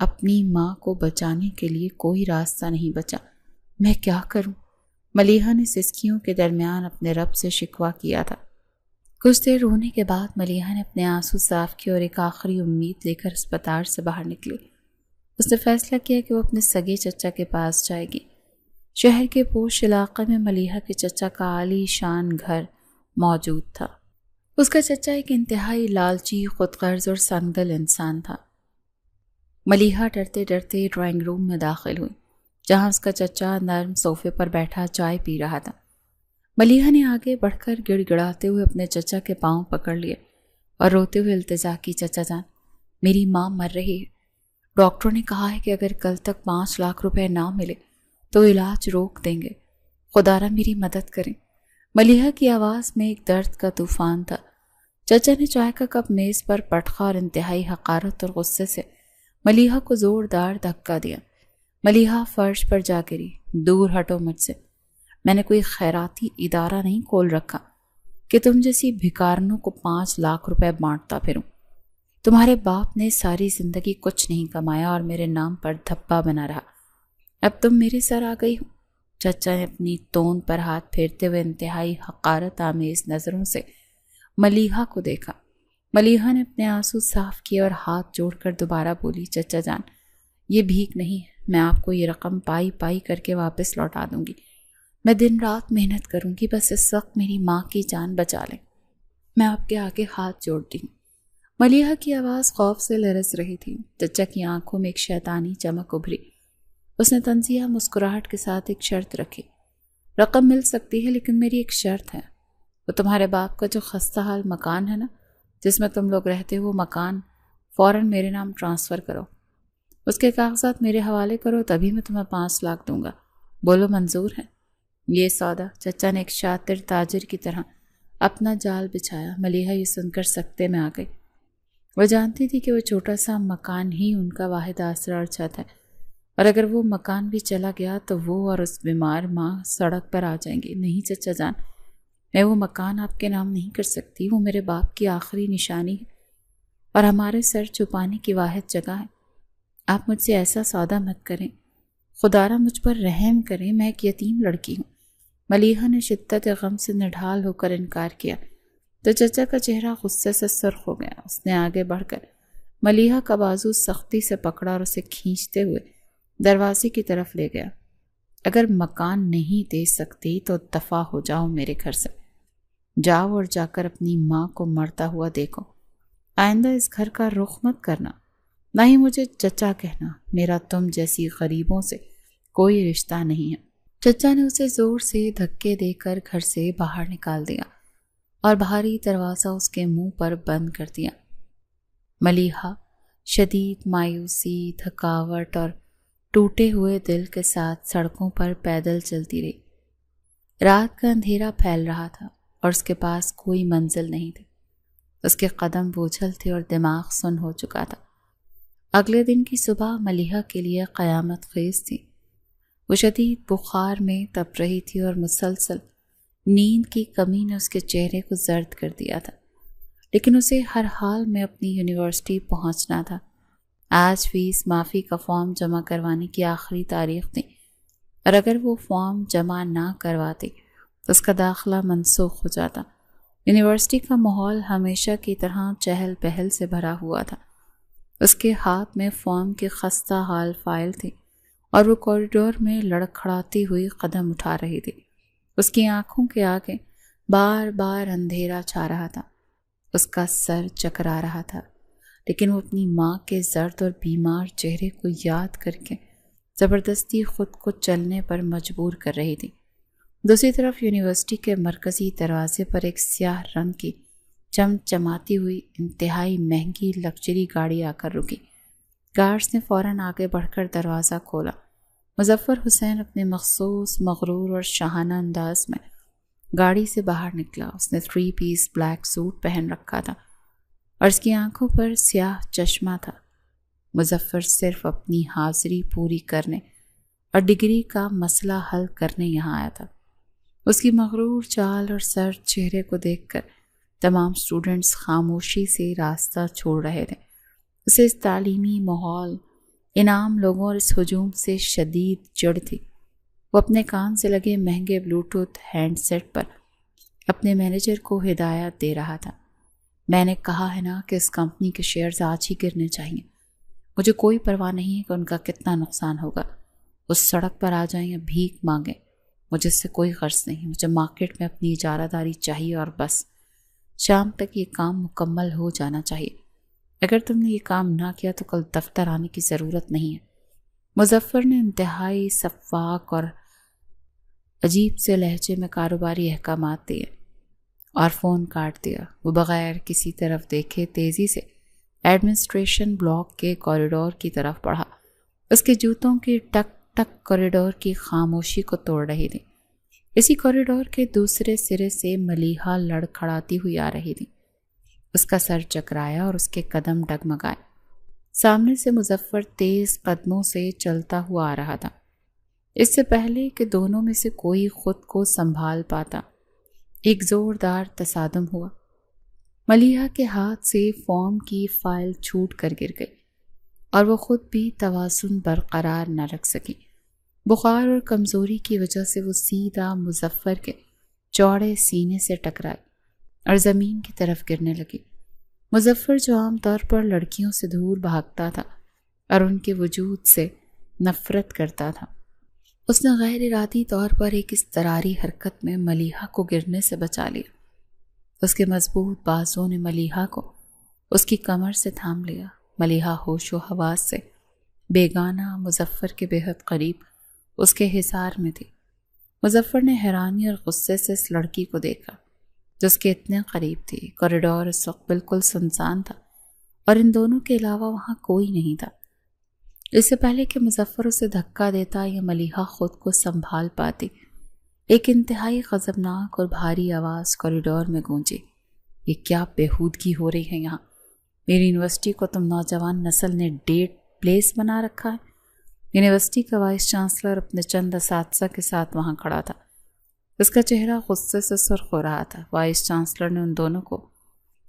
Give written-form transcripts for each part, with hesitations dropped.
اپنی ماں کو بچانے کے لیے کوئی راستہ نہیں بچا۔ میں کیا کروں؟ ملیحہ نے سسکیوں کے درمیان اپنے رب سے شکوہ کیا تھا۔ کچھ دیر رونے کے بعد ملیحہ نے اپنے آنسو صاف کیے اور ایک آخری امید لے کر اسپتال سے باہر نکلی۔ اس نے فیصلہ کیا کہ وہ اپنے سگے چچا کے پاس جائے گی۔ شہر کے پوش علاقے میں ملیحہ کے چچا کا عالی شان گھر موجود تھا۔ اس کا چچا ایک انتہائی لالچی، خود غرض اور سنگدل انسان تھا۔ ملیحہ ڈرتے ڈرتے ڈرائنگ روم میں داخل ہوئی، جہاں اس کا چچا نرم صوفے پر بیٹھا چائے پی رہا تھا۔ ملیحہ نے آگے بڑھ کر گڑ گڑاتے ہوئے اپنے چچا کے پاؤں پکڑ لیے اور روتے ہوئے التجا کی، چچا جان، میری ماں مر رہی ہے۔ ڈاکٹروں نے کہا ہے کہ اگر کل تک 5 لاکھ روپے نہ ملے تو علاج روک دیں گے، خدا را میری مدد کریں۔ ملیحہ کی آواز میں ایک درد کا طوفان تھا۔ چچا نے چائے کا کپ میز پر پٹخا اور انتہائی حقارت اور غصے سے ملیحہ کو زوردار دھکا دیا۔ ملیحہ فرش پر جا گری۔ دور ہٹو مجھ سے، میں نے کوئی خیراتی ادارہ نہیں کھول رکھا کہ تم جیسی بھکارنوں کو 5 لاکھ روپے بانٹتا پھروں۔ تمہارے باپ نے ساری زندگی کچھ نہیں کمایا اور میرے نام پر دھبا بنا رہا، اب تم میرے سر آ گئی ہو۔ چچا نے اپنی توند پر ہاتھ پھیرتے ہوئے انتہائی حقارت آمیز نظروں سے ملیحہ کو دیکھا۔ ملیحہ نے اپنے آنسو صاف کیے اور ہاتھ جوڑ کر دوبارہ بولی، چچا جان، یہ بھیک نہیں ہے، میں آپ کو یہ رقم پائی پائی کر کے واپس لوٹا دوں گی۔ میں دن رات محنت کروں گی، بس اس وقت میری ماں کی جان بچا لیں۔ میں آپ کے آگے ہاتھ جوڑتی ہوں۔ ملیحہ کی آواز خوف سے لرز رہی تھی۔ چچا کی آنکھوں میں ایک شیطانی چمک ابھری۔ اس نے طنزیہ مسکراہٹ کے ساتھ ایک شرط رکھی، رقم مل سکتی ہے لیکن میری ایک شرط ہے۔ وہ تمہارے باپ کا جو خستہ حال مکان ہے نا، جس میں تم لوگ رہتے ہو، وہ مکان فوراً میرے نام ٹرانسفر کرو، اس کے کاغذات میرے حوالے کرو، تبھی میں تمہیں 5 لاکھ دوں گا۔ بولو منظور ہے؟ یہ سودا۔ چچا نے ایک شاطر تاجر کی طرح اپنا جال بچھایا۔ ملیحہ یہ سن کر سکتے میں آ گئی۔ وہ جانتی تھی کہ وہ چھوٹا سا مکان ہی ان کا واحد آسرا اور چھت ہے، اور اگر وہ مکان بھی چلا گیا تو وہ اور اس بیمار ماں سڑک پر آ جائیں گے۔ نہیں چچا جان، میں وہ مکان آپ کے نام نہیں کر سکتی، وہ میرے باپ کی آخری نشانی ہے اور ہمارے سر چھپانے کی واحد جگہ ہے۔ آپ مجھ سے ایسا سودا مت کریں، خدا را مجھ پر رحم کریں، میں ایک یتیم لڑکی ہوں۔ ملیحہ نے شدت غم سے نڈھال ہو کر انکار کیا تو چچا کا چہرہ غصے سے سرخ ہو گیا۔ اس نے آگے بڑھ کر ملیحہ کا بازو سختی سے پکڑا اور اسے کھینچتے ہوئے دروازے کی طرف لے گیا۔ اگر مکان نہیں دے سکتی تو دفع ہو جاؤ میرے گھر سے، جاؤ اور جا کر اپنی ماں کو مرتا ہوا دیکھو۔ آئندہ اس گھر کا رخ مت کرنا، نہ ہی مجھے چچا کہنا، میرا تم جیسی غریبوں سے کوئی رشتہ نہیں ہے۔ چچا نے اسے زور سے دھکے دے کر گھر سے باہر نکال دیا اور بھاری دروازہ اس کے منہ پر بند کر دیا۔ ملیحہ شدید مایوسی، تھکاوٹ اور ٹوٹے ہوئے دل کے ساتھ سڑکوں پر پیدل چلتی رہی۔ رات کا اندھیرا پھیل رہا تھا اور اس کے پاس کوئی منزل نہیں تھی۔ اس کے قدم بوجھل تھے اور دماغ سن ہو چکا تھا۔ اگلے دن کی صبح ملیحہ کے لیے قیامت خیز تھی۔ وہ شدید بخار میں تپ رہی تھی اور مسلسل نیند کی کمی نے اس کے چہرے کو زرد کر دیا تھا، لیکن اسے ہر حال میں اپنی یونیورسٹی پہنچنا تھا۔ آج فیس معافی کا فارم جمع کروانے کی آخری تاریخ تھی، اور اگر وہ فارم جمع نہ کرواتی تو اس کا داخلہ منسوخ ہو جاتا۔ یونیورسٹی کا ماحول ہمیشہ کی طرح چہل پہل سے بھرا ہوا تھا۔ اس کے ہاتھ میں فارم کی خستہ حال فائل تھی اور وہ کوریڈور میں لڑکھڑاتی ہوئی قدم اٹھا رہی تھی۔ اس کی آنکھوں کے آگے بار بار اندھیرا چھا رہا تھا، اس کا سر چکرا رہا تھا، لیکن وہ اپنی ماں کے زرد اور بیمار چہرے کو یاد کر کے زبردستی خود کو چلنے پر مجبور کر رہی تھی۔ دوسری طرف یونیورسٹی کے مرکزی دروازے پر ایک سیاہ رنگ کی چمچماتی ہوئی انتہائی مہنگی لگژری گاڑی آ کر رکی۔ گارڈز نے فوراً آگے بڑھ کر دروازہ کھولا۔ مظفر حسین اپنے مخصوص مغرور اور شاہانہ انداز میں گاڑی سے باہر نکلا۔ اس نے 3 پیس بلیک سوٹ پہن رکھا تھا اور اس کی آنکھوں پر سیاہ چشمہ تھا۔ مظفر صرف اپنی حاضری پوری کرنے اور ڈگری کا مسئلہ حل کرنے یہاں آیا تھا۔ اس کی مغرور چال اور سرد چہرے کو دیکھ کر تمام اسٹوڈنٹس خاموشی سے راستہ چھوڑ رہے تھے۔ اسے اس تعلیمی ماحول، انعام لوگوں اور اس ہجوم سے شدید جڑ تھی۔ وہ اپنے کان سے لگے مہنگے بلوٹوتھ ہینڈ سیٹ پر اپنے مینیجر کو ہدایت دے رہا تھا۔ میں نے کہا ہے نا کہ اس کمپنی کے شیئرز آج ہی گرنے چاہیے۔ مجھے کوئی پرواہ نہیں ہے کہ ان کا کتنا نقصان ہوگا۔ اس سڑک پر آ جائیں یا بھیک مانگیں، مجھے اس سے کوئی غرض نہیں۔ مجھے مارکیٹ میں اپنی اجارہ داری چاہیے اور بس۔ شام تک یہ کام مکمل ہو جانا چاہیے۔ اگر تم نے یہ کام نہ کیا تو کل دفتر آنے کی ضرورت نہیں ہے۔ مظفر نے انتہائی شفاف اور عجیب سے لہجے میں کاروباری احکامات دیے اور فون کاٹ دیا۔ وہ بغیر کسی طرف دیکھے تیزی سے ایڈمنسٹریشن بلاک کے کوریڈور کی طرف بڑھا۔ اس کے جوتوں کی ٹک ٹک کوریڈور کی خاموشی کو توڑ رہی تھی۔ اسی کوریڈور کے دوسرے سرے سے ملیحہ لڑکھڑاتی ہوئی آ رہی تھی۔ اس کا سر چکرایا اور اس کے قدم ڈگمگائے۔ سامنے سے مظفر تیز قدموں سے چلتا ہوا آ رہا تھا۔ اس سے پہلے کہ دونوں میں سے کوئی خود کو سنبھال پاتا، ایک زوردار تصادم ہوا۔ ملیحہ کے ہاتھ سے فارم کی فائل چھوٹ کر گر گئی اور وہ خود بھی توازن برقرار نہ رکھ سکی۔ بخار اور کمزوری کی وجہ سے وہ سیدھا مظفر کے چوڑے سینے سے ٹکرائی اور زمین کی طرف گرنے لگی۔ مظفر جو عام طور پر لڑکیوں سے دور بھاگتا تھا اور ان کے وجود سے نفرت کرتا تھا، اس نے غیر ارادی طور پر ایک اضطراری حرکت میں ملیحہ کو گرنے سے بچا لیا۔ اس کے مضبوط بازوں نے ملیحہ کو اس کی کمر سے تھام لیا۔ ملیحہ ہوش و حواس سے بیگانہ مظفر کے بے حد قریب اس کے حصار میں تھی۔ مظفر نے حیرانی اور غصے سے اس لڑکی کو دیکھا جو اس کے اتنے قریب تھی۔ کوریڈور اس وقت بالکل سنسان تھا اور ان دونوں کے علاوہ وہاں کوئی نہیں تھا۔ اس سے پہلے کہ مظفر اسے دھکا دیتا یا ملیحہ خود کو سنبھال پاتی، ایک انتہائی غضبناک اور بھاری آواز کوریڈور میں گونجی۔ یہ کیا بےہودگی ہو رہی ہے یہاں؟ میری یونیورسٹی کو تم نوجوان نسل نے ڈیٹ پلیس بنا رکھا ہے۔ یونیورسٹی کا وائس چانسلر اپنے چند اساتذہ کے ساتھ وہاں کھڑا تھا۔ اس کا چہرہ غصے سے سرخ ہو رہا تھا۔ وائس چانسلر نے ان دونوں کو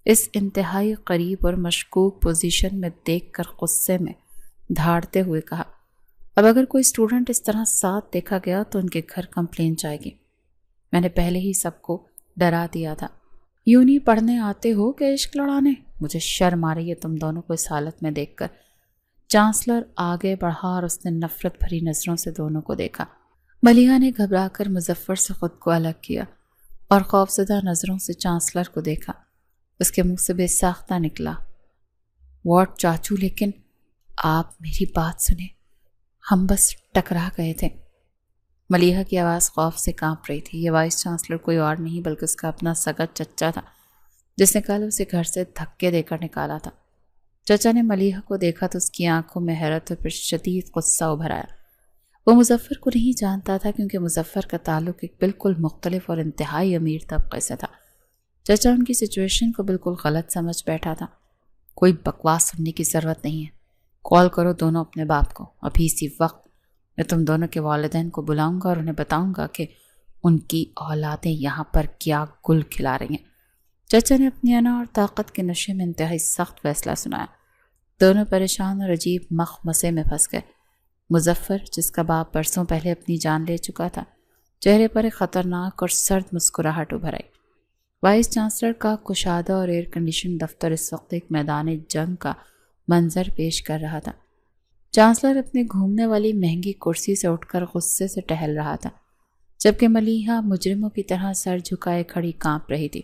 اس انتہائی قریب اور مشکوک پوزیشن میں دیکھ کر غصے میں دھاڑتے ہوئے کہا، اب اگر کوئی اسٹوڈنٹ اس طرح ساتھ دیکھا گیا تو ان کے گھر کمپلین جائے گی۔ میں نے پہلے ہی سب کو ڈرا دیا تھا۔ یوں نہیں پڑھنے آتے ہو کہ عشق لڑانے؟ مجھے شرم آ رہی ہے تم دونوں کو اس حالت میں دیکھ کر۔ چانسلر آگے بڑھا اور اس نے نفرت بھری نظروں سے دونوں کو دیکھا۔ ملیحہ نے گھبرا کر مظفر سے خود کو الگ کیا اور خوفزدہ نظروں سے چانسلر کو دیکھا۔ اس کے منہ سے بے ساختہ نکلا، واٹ چاچو، لیکن آپ میری بات سنیں، ہم بس ٹکرا گئے تھے۔ ملیحہ کی آواز خوف سے کانپ رہی تھی۔ یہ وائس چانسلر کوئی اور نہیں بلکہ اس کا اپنا سگا چچا تھا جس نے کل اسے گھر سے دھکے دے کر نکالا تھا۔ چچا نے ملیحہ کو دیکھا تو اس کی آنکھوں میں حیرت اور پھر شدید غصہ ابھر آیا۔ وہ مظفر کو نہیں جانتا تھا کیونکہ مظفر کا تعلق ایک بالکل مختلف اور انتہائی امیر طبقے سے تھا۔ چچا ان کی سچویشن کو بالکل غلط سمجھ بیٹھا تھا۔ کوئی بکواس سننے کی ضرورت نہیں ہے، کال کرو دونوں اپنے باپ کو ابھی اسی وقت۔ میں تم دونوں کے والدین کو بلاؤں گا اور انہیں بتاؤں گا کہ ان کی اولادیں یہاں پر کیا گل کھلا رہی ہیں۔ چچا نے اپنی انا اور طاقت کے نشے میں انتہائی سخت فیصلہ سنایا۔ دونوں پریشان اور عجیب مخمسے میں پھنس گئے۔ مظفر، جس کا باپ برسوں پہلے اپنی جان لے چکا تھا، چہرے پر ایک خطرناک اور سرد مسکراہٹ ابھر آئی۔ وائس چانسلر کا کشادہ اور ایئر کنڈیشن دفتر اس وقت ایک میدان جنگ کا منظر پیش کر رہا تھا۔ چانسلر اپنے گھومنے والی مہنگی کرسی سے اٹھ کر غصے سے ٹہل رہا تھا، جبکہ ملیحہ مجرموں کی طرح سر جھکائے کھڑی کانپ رہی تھی۔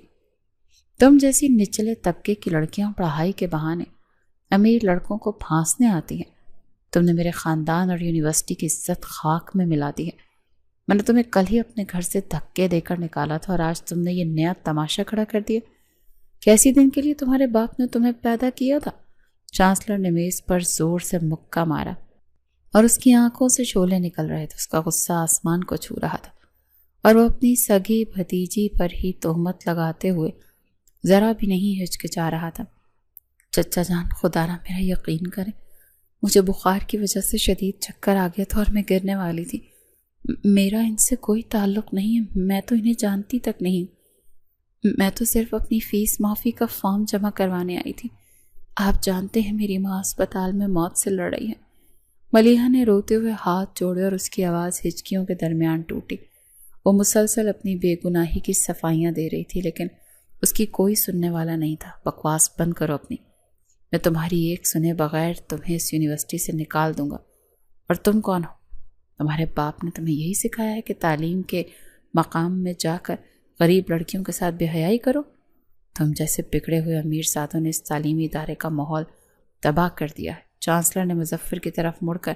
تم جیسی نچلے طبقے کی لڑکیاں پڑھائی کے بہانے امیر لڑکوں کو پھانسنے آتی ہیں۔ تم نے میرے خاندان اور یونیورسٹی کی عزت خاک میں ملا دی ہے۔ میں نے تمہیں کل ہی اپنے گھر سے دھکے دے کر نکالا تھا اور آج تم نے یہ نیا تماشا کھڑا کر دیا۔ کیسی دن کے لیے تمہارے باپ نے تمہیں پیدا کیا تھا؟ چانسلر نے میز پر زور سے مکہ مارا اور اس کی آنکھوں سے شعلے نکل رہے تھے۔ اس کا غصہ آسمان کو چھو رہا تھا اور وہ اپنی سگی بھتیجی پر ہی تہمت لگاتے ہوئے ذرا بھی نہیں ہچکچا رہا تھا۔ چچا جان، خدا را میرا یقین کریں، مجھے بخار کی وجہ سے شدید چکر آ گیا تھا اور میں گرنے والی تھی۔ میرا ان سے کوئی تعلق نہیں ہے، میں تو انہیں جانتی تک نہیں۔ میں تو صرف اپنی فیس معافی کا فارم جمع کروانے آئی تھی۔ آپ جانتے ہیں میری ماں اسپتال میں موت سے لڑ رہی ہے۔ ملیحہ نے روتے ہوئے ہاتھ جوڑے اور اس کی آواز ہچکیوں کے درمیان ٹوٹی۔ وہ مسلسل اپنی بے گناہی کی صفائیاں دے رہی تھی لیکن اس کی کوئی سننے والا نہیں تھا۔ بکواس بند کرو اپنی، میں تمہاری ایک سنے بغیر تمہیں اس یونیورسٹی سے نکال دوں گا۔ اور تم کون ہو؟ تمہارے باپ نے تمہیں یہی سکھایا ہے کہ تعلیم کے مقام میں جا کر غریب لڑکیوں کے ساتھ بے حیائی کرو؟ تم جیسے بگڑے ہوئے امیر سادوں نے اس تعلیمی ادارے کا ماحول تباہ کر دیا ہے۔ چانسلر نے مظفر کی طرف مڑ کر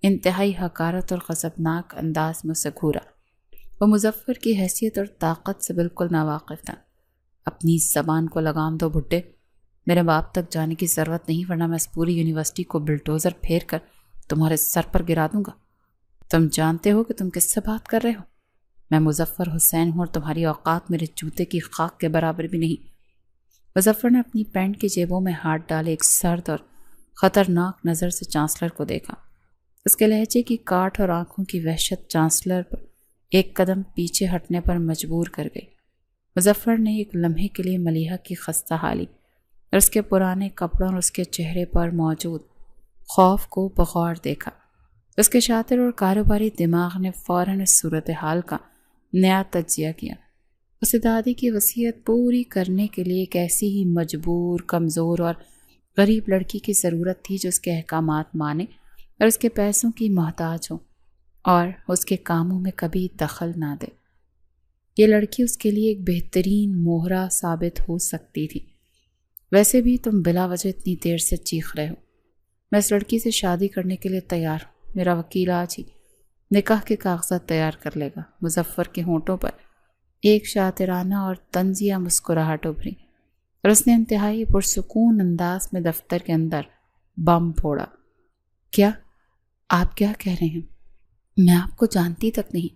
انتہائی حقارت اور غضبناک انداز میں اسے گھورا۔ وہ مظفر کی حیثیت اور طاقت سے بالکل ناواقف تھا۔ اپنی زبان کو لگام دو بھٹے، میرے باپ تک جانے کی ضرورت نہیں ورنہ میں اس پوری یونیورسٹی کو بلڈوزر پھیر کر تمہارے سر پر گرا دوں گا۔ تم جانتے ہو کہ تم کس سے بات کر رہے ہو؟ میں مظفر حسین ہوں اور تمہاری اوقات میرے جوتے کی خاک کے برابر بھی نہیں۔ مظفر نے اپنی پینٹ کی جیبوں میں ہاتھ ڈالے ایک سرد اور خطرناک نظر سے چانسلر کو دیکھا۔ اس کے لہجے کی کاٹ اور آنکھوں کی وحشت چانسلر پر ایک قدم پیچھے ہٹنے پر مجبور کر گئی۔ مظفر نے ایک لمحے کے لیے ملیحہ کی خستہ حالی اور اس کے پرانے کپڑوں اور اس کے چہرے پر موجود خوف کو بغور دیکھا۔ اس کے شاطر اور کاروباری دماغ نے فوراً اس صورتحال کا نیا تجزیہ کیا۔ اسے دادی کی وصیت پوری کرنے کے لیے ایک ایسی ہی مجبور، کمزور اور غریب لڑکی کی ضرورت تھی جو اس کے احکامات مانے اور اس کے پیسوں کی محتاج ہو اور اس کے کاموں میں کبھی دخل نہ دے۔ یہ لڑکی اس کے لیے ایک بہترین مہرہ ثابت ہو سکتی تھی۔ ویسے بھی تم بلا وجہ اتنی دیر سے چیخ رہے ہو۔ میں اس لڑکی سے شادی کرنے کے لیے تیار ہوں۔ میرا وکیل آج ہی نکاح کے کاغذات تیار کر لے گا۔ مظفر کے ہونٹوں پر ایک شاطرانہ اور طنزیہ مسکراہٹ ابھری اور اس نے انتہائی پرسکون انداز میں دفتر کے اندر بم پھوڑا۔ کیا آپ کیا کہہ رہے ہیں؟ میں آپ کو جانتی تک نہیں۔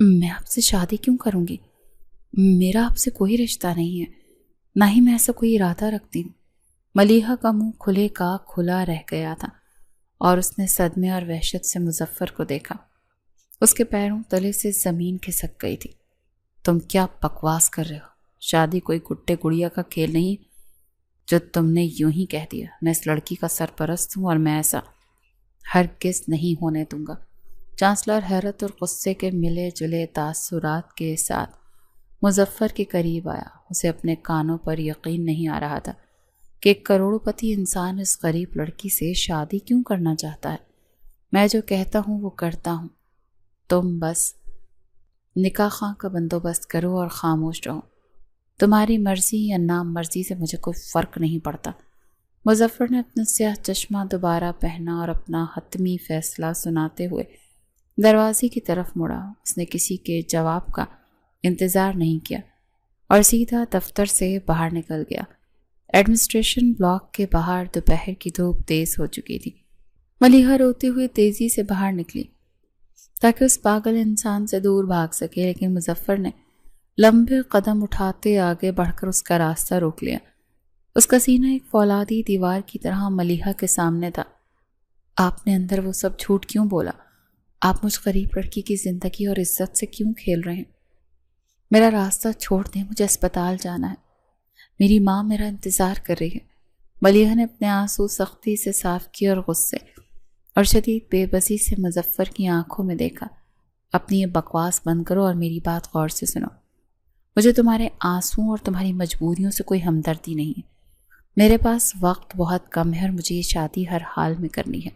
میں آپ سے شادی کیوں کروں گی؟ میرا آپ سے کوئی رشتہ نہیں ہے، نہ ہی میں ایسا کوئی ارادہ رکھتی ہوں۔ ملیحہ کا منہ کھلے کا کھلا رہ گیا تھا اور اس نے صدمے اور وحشت سے مظفر کو دیکھا۔ اس کے پیروں تلے سے زمین کھسک گئی تھی۔ تم کیا بکواس کر رہے ہو؟ شادی کوئی گڈے گڑیا کا کھیل نہیں جو تم نے یوں ہی کہہ دیا۔ میں اس لڑکی کا سرپرست ہوں اور میں ایسا ہرگز نہیں ہونے دوں گا۔ چانسلر حیرت اور غصے کے ملے جلے تاثرات کے ساتھ مظفر کے قریب آیا۔ اسے اپنے کانوں پر یقین نہیں آ رہا تھا کہ ایک کروڑ پتی انسان اس غریب لڑکی سے شادی کیوں کرنا چاہتا ہے۔ میں جو کہتا ہوں وہ کرتا ہوں، تم بس نکاح خواہ کا بندوبست کرو اور خاموش رہو۔ تمہاری مرضی یا نام مرضی سے مجھے کوئی فرق نہیں پڑتا۔ مظفر نے اپنا سیاہ چشمہ دوبارہ پہنا اور اپنا حتمی فیصلہ سناتے ہوئے دروازے کی طرف مڑا۔ اس نے کسی کے جواب کا انتظار نہیں کیا اور سیدھا دفتر سے باہر نکل گیا۔ ایڈمنسٹریشن بلاک کے باہر دوپہر کی دھوپ تیز ہو چکی تھی۔ ملیحہ روتے ہوئے تیزی سے باہر نکلی تاکہ اس پاگل انسان سے دور بھاگ سکے، لیکن مظفر نے لمبے قدم اٹھاتے آگے بڑھ کر اس کا راستہ روک لیا۔ اس کا سینہ ایک فولادی دیوار کی طرح ملیحہ کے سامنے تھا۔ آپ نے اندر وہ سب جھوٹ کیوں بولا؟ آپ مجھ غریب لڑکی کی زندگی اور عزت سے کیوں کھیل رہے ہیں؟ میرا راستہ چھوڑ دیں، مجھے اسپتال جانا ہے۔ میری ماں میرا انتظار کر رہی ہے۔ ملیحہ نے اپنے آنسو سختی سے صاف کیے اور غصے اور شدید بے بسی سے مظفر کی آنکھوں میں دیکھا۔ اپنی یہ بکواس بند کرو اور میری بات غور سے سنو۔ مجھے تمہارے آنسوؤں اور تمہاری مجبوریوں سے کوئی ہمدردی نہیں ہے۔ میرے پاس وقت بہت کم ہے اور مجھے یہ شادی ہر حال میں کرنی ہے۔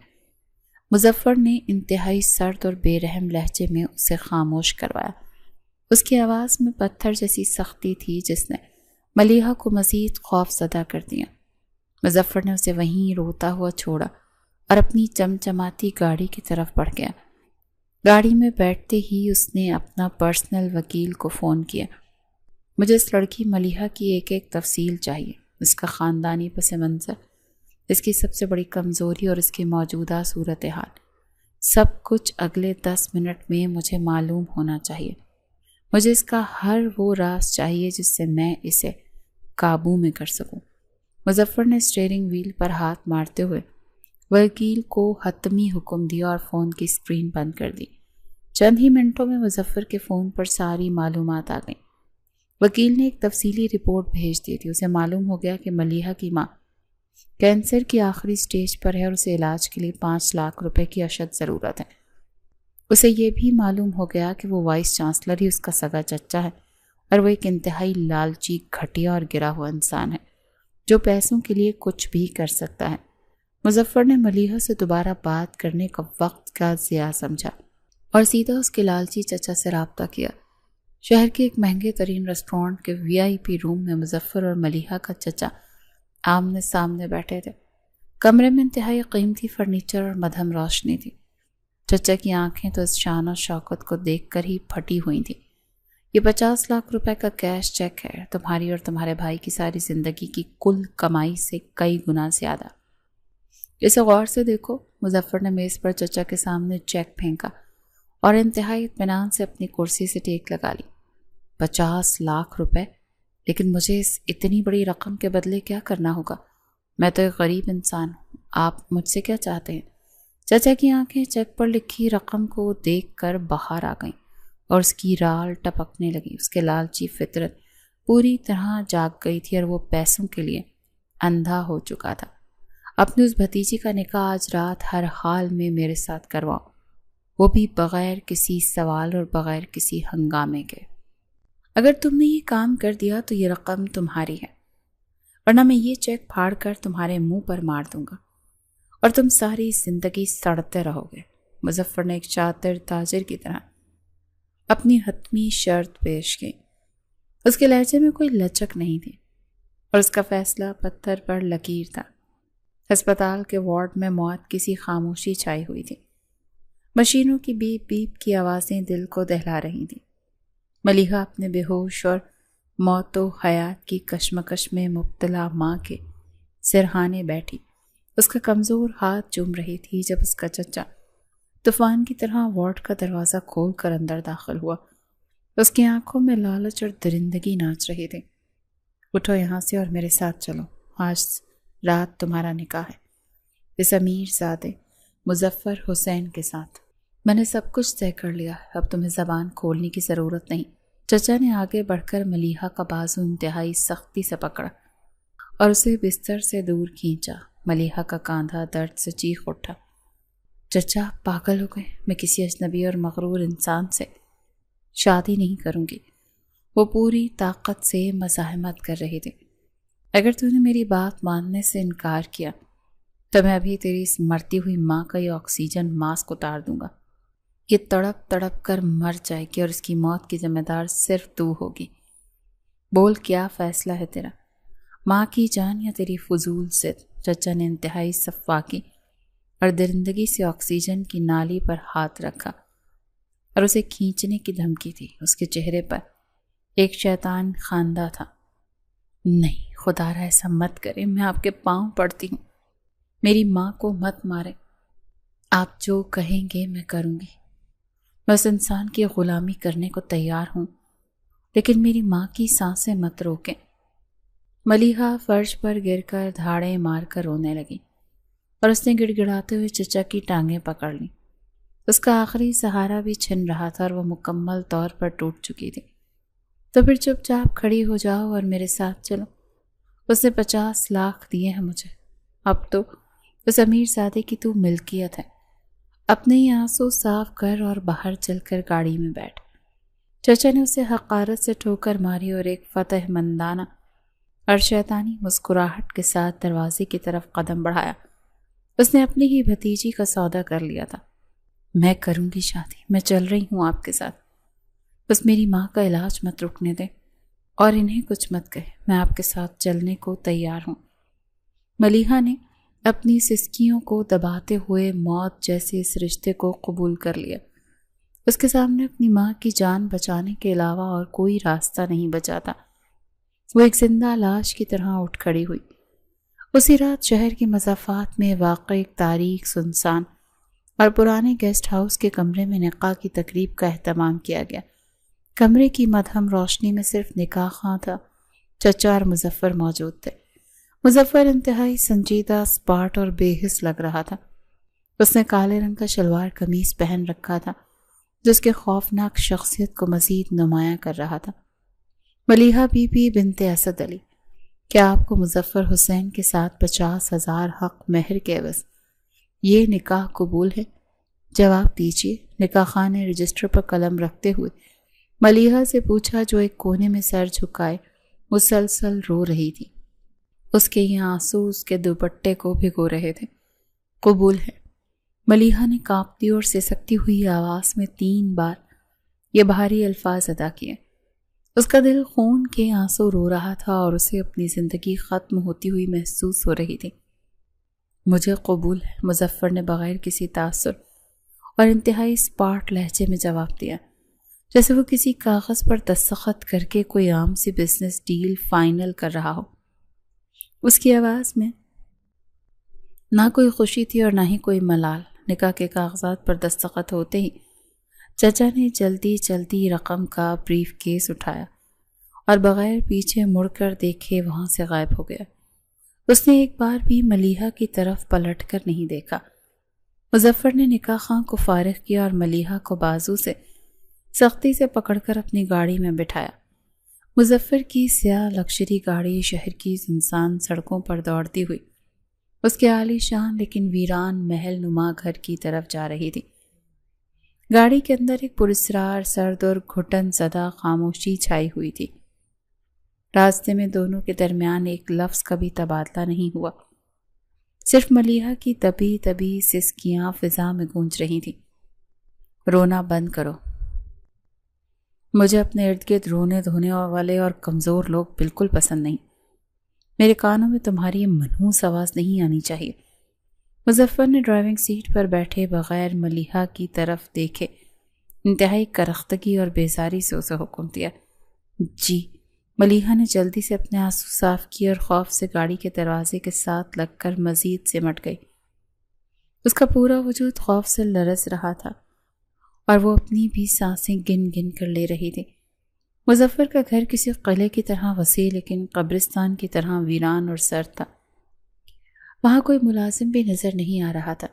مظفر نے انتہائی سرد اور بے رحم لہجے میں اسے خاموش کروایا۔ اس کی آواز میں پتھر جیسی سختی تھی جس نے ملیحہ کو مزید خوف زدہ کر دیا۔ مظفر نے اسے وہیں روتا ہوا چھوڑا اور اپنی چمچماتی گاڑی کی طرف بڑھ گیا۔ گاڑی میں بیٹھتے ہی اس نے اپنا پرسنل وکیل کو فون کیا۔ مجھے اس لڑکی ملیحہ کی ایک ایک تفصیل چاہیے، اس کا خاندانی پس منظر، اس کی سب سے بڑی کمزوری اور اس کی موجودہ صورتحال، سب کچھ اگلے 10 منٹ میں مجھے معلوم ہونا چاہیے۔ مجھے اس کا ہر وہ راز چاہیے جس سے میں اسے قابو میں کر سکوں۔ مظفر نے اسٹیئرنگ وہیل پر ہاتھ مارتے ہوئے وکیل کو حتمی حکم دیا اور فون کی اسکرین بند کر دی۔ چند ہی منٹوں میں مظفر کے فون پر ساری معلومات آ گئیں۔ وکیل نے ایک تفصیلی رپورٹ بھیج دی تھی۔ اسے معلوم ہو گیا کہ ملیحہ کی ماں کینسر کی آخری سٹیج پر ہے اور اسے علاج کے لیے 5 لاکھ روپے کی اشد ضرورت ہے۔ اسے یہ بھی معلوم ہو گیا کہ وہ وائس چانسلر ہی اس کا سگا چچا ہے اور وہ ایک انتہائی لالچی، گھٹیا اور گرا ہوا انسان ہے جو پیسوں کے لیے کچھ بھی کر سکتا ہے۔ مظفر نے ملیحہ سے دوبارہ بات کرنے کا وقت کا ضیاع سمجھا اور سیدھا اس کے لالچی چچا سے رابطہ کیا۔ شہر کے ایک مہنگے ترین ریسٹورانٹ کے VIP روم میں مظفر اور ملیحہ کا چچا آمنے سامنے بیٹھے تھے۔ کمرے میں انتہائی قیمتی فرنیچر اور مدھم روشنی تھی۔ چچا کی آنکھیں تو اس شان و شوکت کو دیکھ کر ہی پھٹی ہوئی تھیں۔ یہ 50 لاکھ روپے کا کیش چیک ہے، تمہاری اور تمہارے بھائی کی ساری زندگی کی کل کمائی سے کئی گنا زیادہ۔ اسے غور سے دیکھو۔ مظفر نے میز پر چچا کے سامنے چیک پھینکا اور انتہائی اطمینان سے اپنی کرسی سے ٹیک لگا لی۔ 50 لاکھ روپے؟ لیکن مجھے اس اتنی بڑی رقم کے بدلے کیا کرنا ہوگا؟ میں تو ایک غریب انسان ہوں، آپ مجھ سے کیا چاہتے ہیں؟ چچا کی آنکھیں چیک پر لکھی رقم کو دیکھ کر باہر آ گئیں اور اس کی رال ٹپکنے لگی۔ اس کے لالچی فطرت پوری طرح جاگ گئی تھی اور وہ پیسوں کے لیے اندھا ہو چکا تھا۔ اپنی اس بھتیجی کا نکاح آج رات ہر حال میں میرے ساتھ کرواؤ، وہ بھی بغیر کسی سوال اور بغیر کسی ہنگامے کے۔ اگر تم نے یہ کام کر دیا تو یہ رقم تمہاری ہے، ورنہ میں یہ چیک پھاڑ کر تمہارے منہ پر مار دوں گا اور تم ساری زندگی سڑتے رہو گے۔ مظفر نے ایک شاطر تاجر کی طرح اپنی حتمی شرط پیش کی۔ اس کے لہجے میں کوئی لچک نہیں تھی اور اس کا فیصلہ پتھر پر لکیر تھا۔ ہسپتال کے وارڈ میں موت کی سی خاموشی چھائی ہوئی تھی۔ مشینوں کی بیپ بیپ کی آوازیں دل کو دہلا رہی تھیں۔ ملیحہ اپنے بے ہوش اور موت و حیات کی کشمکش میں مبتلا ماں کے سرہانے بیٹھی اس کا کمزور ہاتھ چوم رہی تھی جب اس کا چچا طوفان کی طرح وارڈ کا دروازہ کھول کر اندر داخل ہوا۔ اس کی آنکھوں میں لالچ اور درندگی ناچ رہی تھی۔ اٹھو یہاں سے اور میرے ساتھ چلو، آج رات تمہارا نکاح ہے اس امیر زادے مظفر حسین کے ساتھ۔ میں نے سب کچھ طے کر لیا، اب تمہیں زبان کھولنے کی ضرورت نہیں۔ چچا نے آگے بڑھ کر ملیحہ کا بازو انتہائی سختی سے پکڑا اور اسے بستر سے دور کھینچا۔ ملیحہ کا کاندھا درد سے چیخ اٹھا۔ چچا پاگل ہو گئے، میں کسی اجنبی اور مغرور انسان سے شادی نہیں کروں گی، وہ پوری طاقت سے مزاحمت کر رہی تھی۔ اگر تو نے میری بات ماننے سے انکار کیا تو میں ابھی تیری اس مرتی ہوئی ماں کا یہ آکسیجن ماسک اتار دوں گا۔ یہ تڑپ تڑپ کر مر جائے گی اور اس کی موت کی ذمہ دار صرف تو ہوگی۔ بول کیا فیصلہ ہے تیرا، ماں کی جان یا تیری فضول ضد؟ چچا نے انتہائی صفاقی اور درندگی سے آکسیجن کی نالی پر ہاتھ رکھا اور اسے کھینچنے کی دھمکی دی۔ اس کے چہرے پر ایک شیطان خواندہ تھا۔ نہیں، خدا را ایسا مت کرے، میں آپ کے پاؤں پڑتی ہوں، میری ماں کو مت مارے، آپ جو کہیں گے میں کروں گی۔ میں اس انسان کی غلامی کرنے کو تیار ہوں، لیکن میری ماں کی سانسیں مت روکیں۔ ملیحہ فرش پر گر کر دھاڑیں مار کر رونے لگی اور اس نے گڑ گڑاتے ہوئے چچا کی ٹانگیں پکڑ لیں۔ اس کا آخری سہارا بھی چھن رہا تھا اور وہ مکمل طور پر ٹوٹ چکی تھی۔ تو پھر چپ چاپ کھڑی ہو جاؤ اور میرے ساتھ چلو۔ اس نے 50 لاکھ دیے ہیں مجھے، اب تو اس امیر زادے کی تو ملکیت ہے۔ اپنے ہی آنسو صاف کر اور باہر چل کر گاڑی میں بیٹھ۔ چچا نے اسے حقارت سے ٹھوکر ماری اور ایک فتح مندانہ اور شیطانی مسکراہٹ کے ساتھ دروازے کی طرف قدم بڑھایا۔ اس نے اپنی ہی بھتیجی کا سودا کر لیا تھا۔ میں کروں گی شادی، میں چل رہی ہوں آپ کے ساتھ، بس میری ماں کا علاج مت رکنے دیں اور انہیں کچھ مت کہے، میں آپ کے ساتھ چلنے کو تیار ہوں۔ ملیحہ نے اپنی سسکیوں کو دباتے ہوئے موت جیسے اس رشتے کو قبول کر لیا۔ اس کے سامنے اپنی ماں کی جان بچانے کے علاوہ اور کوئی راستہ نہیں بچا تھا۔ وہ ایک زندہ لاش کی طرح اٹھ کھڑی ہوئی۔ اسی رات شہر کی مضافات میں واقع ایک تاریک، سنسان اور پرانے گیسٹ ہاؤس کے کمرے میں نکاح کی تقریب کا اہتمام کیا گیا۔ کمرے کی مدھم روشنی میں صرف نکاح خواں تھا، چچا اور مظفر موجود تھے۔ مظفر انتہائی سنجیدہ، اسپاٹ اور بے حس لگ رہا تھا۔ اس نے کالے رنگ کا شلوار قمیص پہن رکھا تھا جس کے خوفناک شخصیت کو مزید نمایاں کر رہا تھا۔ ملیحہ بی بی بنت اسد علی کیا آپ کو مظفر حسین کے ساتھ 50,000 حق مہر کے عوض یہ نکاح قبول ہے؟ جواب دیجیے۔ نکاح خان نے رجسٹر پر قلم رکھتے ہوئے ملیحہ سے پوچھا، جو ایک کونے میں سر جھکائے مسلسل رو رہی تھی۔ اس کے یہ آنسو اس کے دوپٹے کو بھگو رہے تھے۔ قبول ہے، ملیحہ نے کانپتی اور سسکتی ہوئی آواز میں 3 بار یہ بھاری الفاظ ادا کیے۔ اس کا دل خون کے آنسو رو رہا تھا اور اسے اپنی زندگی ختم ہوتی ہوئی محسوس ہو رہی تھی۔ مجھے قبول ہے، مظفر نے بغیر کسی تاثر اور انتہائی اسپاٹ لہجے میں جواب دیا، جیسے وہ کسی کاغذ پر دستخط کر کے کوئی عام سی بزنس ڈیل فائنل کر رہا ہو۔ اس کی آواز میں نہ کوئی خوشی تھی اور نہ ہی کوئی ملال۔ نکاح کے کاغذات پر دستخط ہوتے ہی چچا نے جلدی جلدی رقم کا بریف کیس اٹھایا اور بغیر پیچھے مڑ کر دیکھے وہاں سے غائب ہو گیا۔ اس نے ایک بار بھی ملیحہ کی طرف پلٹ کر نہیں دیکھا۔ مظفر نے نکاح خان کو فارغ کیا اور ملیحہ کو بازو سے سختی سے پکڑ کر اپنی گاڑی میں بٹھایا۔ مظفر کی سیاہ لگژری گاڑی شہر کی سنسان سڑکوں پر دوڑتی ہوئی اس کے عالی شان لیکن ویران محل نما گھر کی طرف جا رہی تھی۔ گاڑی کے اندر ایک پراسرار سرد اور گھٹن زدہ خاموشی چھائی ہوئی تھی۔ راستے میں دونوں کے درمیان ایک لفظ کا بھی تبادلہ نہیں ہوا، صرف ملیحہ کی دبی دبی سسکیاں فضا میں گونج رہی تھیں۔ رونا بند کرو، مجھے اپنے ارد گرد رونے دھونے والے اور کمزور لوگ بالکل پسند نہیں۔ میرے کانوں میں تمہاری یہ منحوس آواز نہیں آنی چاہیے۔ مظفر نے ڈرائیونگ سیٹ پر بیٹھے بغیر ملیحہ کی طرف دیکھے انتہائی کرختگی اور بیزاری سے اسے حکم دیا۔ جی۔ ملیحہ نے جلدی سے اپنے آنسو صاف کیے اور خوف سے گاڑی کے دروازے کے ساتھ لگ کر مزید سمٹ گئی۔ اس کا پورا وجود خوف سے لرز رہا تھا اور وہ اپنی بھی سانسیں گن گن کر لے رہی تھی۔ مظفر کا گھر کسی قلعے کی طرح وسیع لیکن قبرستان کی طرح ویران اور سرد تھا۔ وہاں کوئی ملازم بھی نظر نہیں آ رہا تھا۔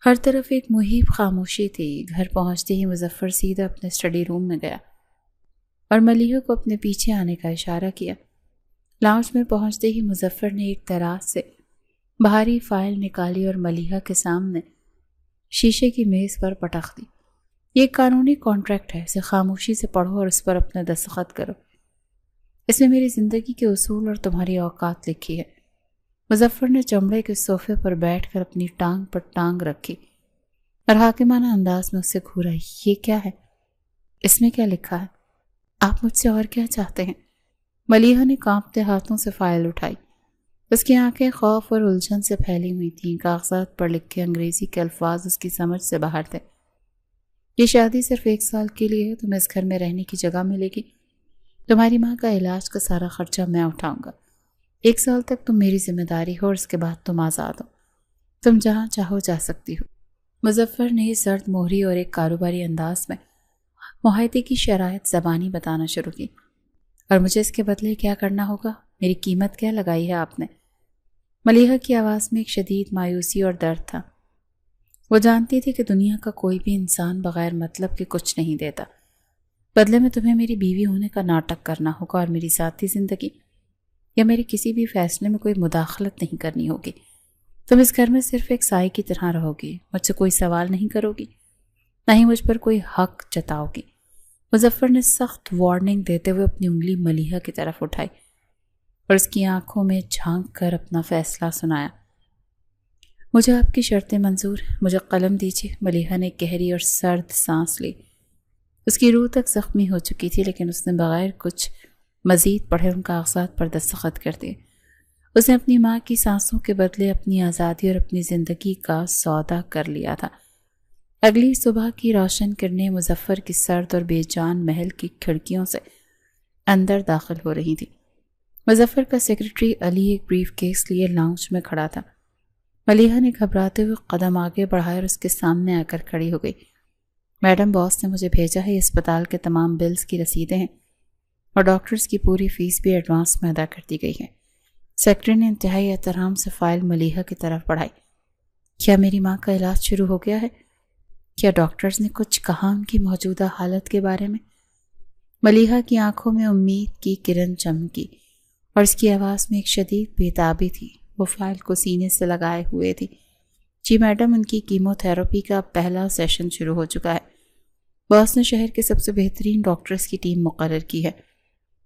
ہر طرف ایک مہیب خاموشی تھی۔ گھر پہنچتے ہی مظفر سیدھا اپنے اسٹڈی روم میں گیا اور ملیحہ کو اپنے پیچھے آنے کا اشارہ کیا۔ لاؤنج میں پہنچتے ہی مظفر نے ایک دراز سے بھاری فائل نکالی اور ملیحہ کے سامنے شیشے کی میز پر پٹخ دی۔ یہ ایک قانونی کانٹریکٹ ہے، اسے خاموشی سے پڑھو اور اس پر اپنا دستخط کرو۔ اس میں میری زندگی کے اصول اور تمہاری اوقات لکھی ہے۔ مظفر نے چمڑے کے صوفے پر بیٹھ کر اپنی ٹانگ پر ٹانگ رکھی اور حاکمانہ انداز میں اسے گھورا۔ یہ کیا ہے؟ اس میں کیا لکھا ہے؟ آپ مجھ سے اور کیا چاہتے ہیں؟ ملیحہ نے کانپتے ہاتھوں سے فائل اٹھائی۔ اس کی آنکھیں خوف اور الجھن سے پھیلی ہوئی تھیں۔ کاغذات پر لکھے انگریزی کے الفاظ اس کی سمجھ سے باہر تھے۔ یہ شادی صرف 1 سال کے لیے ہے، تمہیں اس گھر میں رہنے کی جگہ ملے گی، تمہاری ماں کا علاج کا سارا خرچہ میں اٹھاؤں گا، 1 سال تک تم میری ذمہ داری ہو اور اس کے بعد تم آزاد ہو، تم جہاں چاہو جا سکتی ہو۔ مظفر نے زرد مہری اور ایک کاروباری انداز میں معاہدے کی شرائط زبانی بتانا شروع کی۔ اور مجھے اس کے بدلے کیا کرنا ہوگا؟ میری قیمت کیا لگائی ہے آپ نے؟ ملیحہ کی آواز میں ایک شدید مایوسی اور درد تھا۔ وہ جانتی تھی کہ دنیا کا کوئی بھی انسان بغیر مطلب کے کچھ نہیں دیتا۔ بدلے میں تمہیں میری بیوی ہونے کا ناٹک کرنا ہوگا اور میری ذاتی زندگی یا میرے کسی بھی فیصلے میں کوئی مداخلت نہیں کرنی ہوگی۔ تم اس گھر میں صرف ایک سائے کی طرح رہو گی، مجھ سے کوئی سوال نہیں کرو گی، نہ ہی مجھ پر کوئی حق جتاؤ گی۔ مظفر نے سخت وارننگ دیتے ہوئے اپنی انگلی ملیحہ کی طرف اٹھائی اور اس کی آنکھوں میں جھانک کر اپنا فیصلہ سنایا۔ مجھے آپ کی شرطیں منظور ہیں، مجھے قلم دیجیے۔ ملیحہ نے گہری اور سرد سانس لی۔ اس کی روح تک زخمی ہو چکی تھی لیکن اس نے بغیر کچھ مزید پڑھے ان کاغذات پر دستخط کر دیے۔ اس نے اپنی ماں کی سانسوں کے بدلے اپنی آزادی اور اپنی زندگی کا سودا کر لیا تھا۔ اگلی صبح کی روشن کرنیں مظفر کی سرد اور بے جان محل کی کھڑکیوں سے اندر داخل ہو رہی تھی۔ مظفر کا سیکرٹری علی ایک بریف کیس لیے لاؤنج میں کھڑا تھا۔ ملیحہ نے گھبراتے ہوئے قدم آگے بڑھائے اور اس کے سامنے آ کر کھڑی ہو گئی۔ میڈم، باس نے مجھے بھیجا ہے، اسپتال کے تمام بلز کی رسیدیں ہیں اور ڈاکٹرز کی پوری فیس بھی ایڈوانس میں ادا کر دی گئی ہے۔ سیکرٹری نے انتہائی احترام سے فائل ملیحہ کی طرف بڑھائی۔ کیا میری ماں کا علاج شروع ہو گیا ہے؟ کیا ڈاکٹرز نے کچھ کہا ان کی موجودہ حالت کے بارے میں؟ ملیحہ کی آنکھوں میں امید کی کرن چمکی اور اس کی آواز میں ایک شدید بےتابی تھی۔ وہ فائل کو سینے سے لگائے ہوئے تھی۔ جی میڈم، ان کی کیمو تھراپی کا پہلا سیشن شروع ہو چکا ہے۔ باس نے شہر کے سب سے بہترین ڈاکٹرز کی ٹیم مقرر کی ہے۔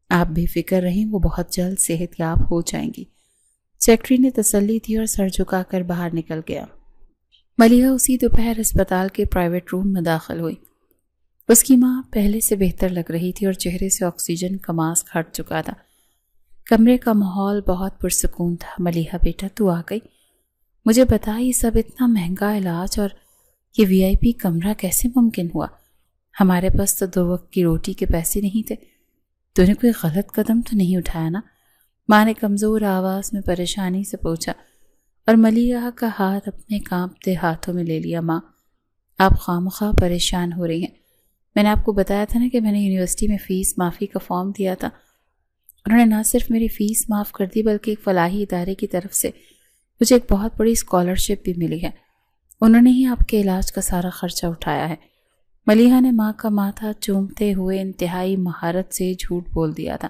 آپ بے فکر رہیں، وہ بہت جلد صحت یاب ہو جائیں گی۔ سیکٹری نے تسلی دی اور سر جھکا کر باہر نکل گیا۔ ملیحہ اسی دوپہر اسپتال کے پرائیویٹ روم میں داخل ہوئی۔ اس کی ماں پہلے سے بہتر لگ رہی تھی اور چہرے سے آکسیجن کا ماسک ہٹ چکا تھا۔ کمرے کا ماحول بہت پرسکون تھا۔ ملیحہ بیٹا، تو آ گئی؟ مجھے بتا، یہ سب اتنا مہنگا علاج اور یہ VIP کمرہ کیسے ممکن ہوا؟ ہمارے پاس تو 2 وقت کی روٹی کے پیسے نہیں تھے۔ تو نے کوئی غلط قدم تو نہیں اٹھایا نا؟ ماں نے کمزور آواز میں پریشانی سے پوچھا، اور ملیحہ کا ہاتھ اپنے کانپتے ہاتھوں میں لے لیا۔ ماں، آپ خواہ پریشان ہو رہی ہیں۔ میں نے آپ کو بتایا تھا نا کہ میں نے یونیورسٹی میں فیس معافی کا فارم دیا تھا۔ انہوں نے نہ صرف میری فیس معاف کر دی بلکہ ایک فلاحی ادارے کی طرف سے مجھے ایک بہت بڑی اسکالرشپ بھی ملی ہے۔ انہوں نے ہی آپ کے علاج کا سارا خرچہ اٹھایا ہے۔ ملیحہ نے ماں کا ماتھا چومتے ہوئے انتہائی مہارت سے جھوٹ بول دیا تھا۔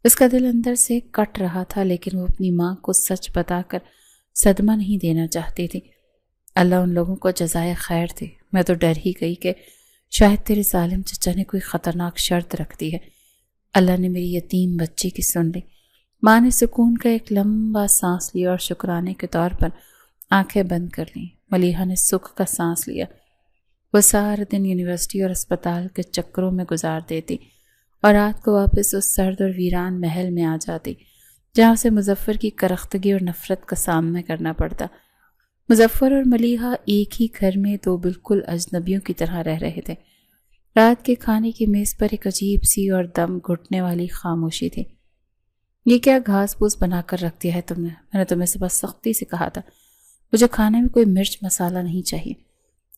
اس کا دل اندر سے کٹ رہا تھا، لیکن وہ اپنی ماں کو سچ بتا کر صدمہ نہیں دینا چاہتی تھی۔ اللہ ان لوگوں کو جزائے خیر دے۔ میں تو ڈر ہی گئی کہ شاید تیرے ظالم چچا نے کوئی خطرناک شرط رکھ دی ہے۔ اللہ نے میری یتیم بچی کی سن لی۔ ماں نے سکون کا ایک لمبا سانس لیا اور شکرانے کے طور پر آنکھیں بند کر لیں۔ ملیحہ نے سکھ کا سانس لیا۔ وہ سارے دن یونیورسٹی اور اسپتال کے چکروں میں گزار دیتی اور رات کو واپس اس سرد اور ویران محل میں آ جاتی جہاں سے مظفر کی کرختگی اور نفرت کا سامنا کرنا پڑتا۔ مظفر اور ملیحہ ایک ہی گھر میں 2 بالکل اجنبیوں کی طرح رہ رہے تھے۔ رات کے کھانے کی میز پر ایک عجیب سی اور دم گھٹنے والی خاموشی تھی۔ یہ کیا گھاس پھوس بنا کر رکھ دیا ہے تم نے؟ میں نے تمہیں صبح سختی سے کہا تھا مجھے کھانے میں کوئی مرچ مسالہ نہیں چاہیے۔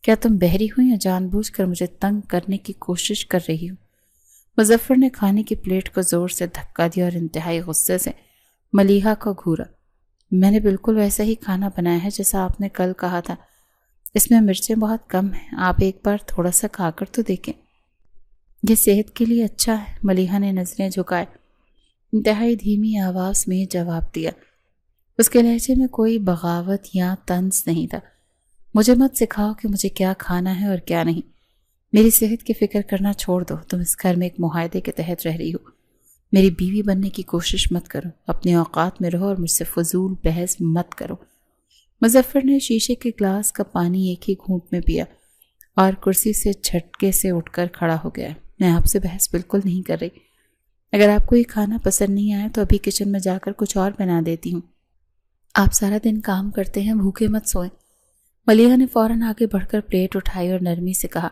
کیا تم بہری ہو یا جان بوجھ کر مجھے تنگ کرنے کی کوشش کر رہی ہو؟ مظفر نے کھانے کی پلیٹ کو زور سے دھکا دیا اور انتہائی غصے سے ملیحہ کو گھورا۔ میں نے بالکل ویسا ہی کھانا بنایا ہے جیسا آپ نے کل کہا تھا۔ اس میں مرچیں بہت کم ہیں، آپ ایک بار تھوڑا سا کھا کر تو دیکھیں۔ یہ صحت کے لیے اچھا ہے۔ ملیحہ نے نظریں جھکائے انتہائی دھیمی آواز میں جواب دیا۔ اس کے لہجے میں کوئی بغاوت یا طنز نہیں تھا۔ مجھے مت سکھاؤ کہ مجھے کیا کھانا ہے اور کیا نہیں۔ میری صحت کی فکر کرنا چھوڑ دو۔ تم اس گھر میں ایک معاہدے کے تحت رہ رہی ہو۔ میری بیوی بننے کی کوشش مت کرو۔ اپنے اوقات میں رہو اور مجھ سے فضول بحث مت کرو۔ مظفر نے شیشے کے گلاس کا پانی ایک ہی گھونٹ میں پیا اور کرسی سے جھٹکے سے اٹھ کر کھڑا ہو گیا۔ میں آپ سے بحث بالکل نہیں کر رہی۔ اگر آپ کو یہ کھانا پسند نہیں آیا تو ابھی کچن میں جا کر کچھ اور بنا دیتی ہوں۔ آپ سارا دن کام کرتے ہیں، بھوکے مت سوئیں۔ ملیحہ نے فوراً آگے بڑھ کر پلیٹ اٹھائی اور نرمی سے کہا۔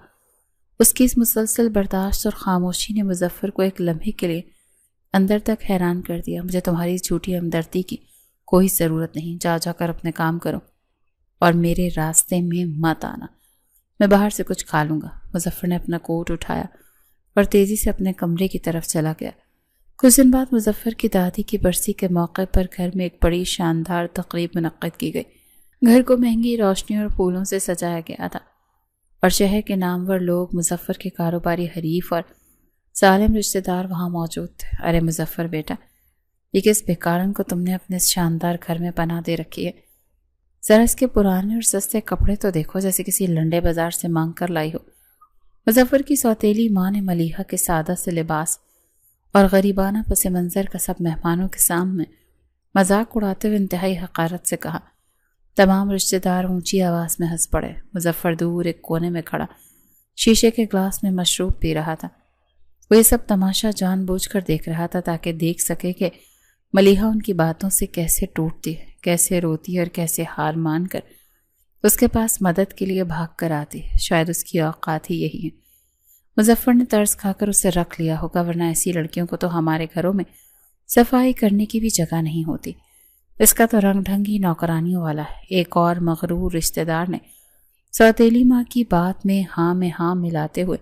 اس کی اس مسلسل برداشت اور خاموشی نے مظفر کو ایک لمحے کے لیے اندر تک حیران کر دیا۔ مجھے تمہاری جھوٹی ہمدردی کی کوئی ضرورت نہیں۔ جا کر اپنے کام کرو اور میرے راستے میں مت آنا۔ میں باہر سے کچھ کھا لوں گا۔ مظفر نے اپنا کوٹ اٹھایا اور تیزی سے اپنے کمرے کی طرف چلا گیا۔ کچھ دن بعد مظفر کی دادی کی برسی کے موقع پر گھر میں ایک بڑی شاندار تقریب منعقد کی گئی۔ گھر کو مہنگی روشنی اور پھولوں سے سجایا گیا تھا اور شہر کے نامور لوگ، مظفر کے کاروباری حریف اور ظالم رشتہ دار وہاں موجود تھے۔ ارے مظفر بیٹا، یہ کس بیکارن کو تم نے اپنے اس شاندار گھر میں پناہ دے رکھی ہے؟ ذرا اس کے پرانے اور سستے کپڑے تو دیکھو، جیسے کسی لنڈے بازار سے مانگ کر لائی ہو۔ مظفر کی سوتیلی ماں نے ملیحہ کے سادہ سے لباس اور غریبانہ پس منظر کا سب مہمانوں کے سامنے مذاق اڑاتے ہوئے انتہائی حقارت سے کہا۔ تمام رشتہ دار اونچی آواز میں ہنس پڑے۔ مظفر دور ایک کونے میں کھڑا شیشے کے گلاس میں مشروب پی رہا تھا۔ وہ یہ سب تماشا جان بوجھ کر دیکھ رہا تھا تاکہ دیکھ سکے کہ ملیحہ ان کی باتوں سے کیسے ٹوٹتی ہے، کیسے روتی ہے اور کیسے ہار مان کر اس کے پاس مدد کے لیے بھاگ کر آتی ہے۔ شاید اس کی اوقات ہی یہی ہے۔ مظفر نے طرز کھا کر اسے رکھ لیا ہوگا، ورنہ ایسی لڑکیوں کو تو ہمارے گھروں میں صفائی کرنے کی بھی جگہ نہیں ہوتی۔ اس کا تو رنگ ڈھنگ ہی نوکرانیوں والا ہے۔ ایک اور مغرور رشتہ دار نے سوتیلی ماں کی بات میں ہاں ملاتے ہوئے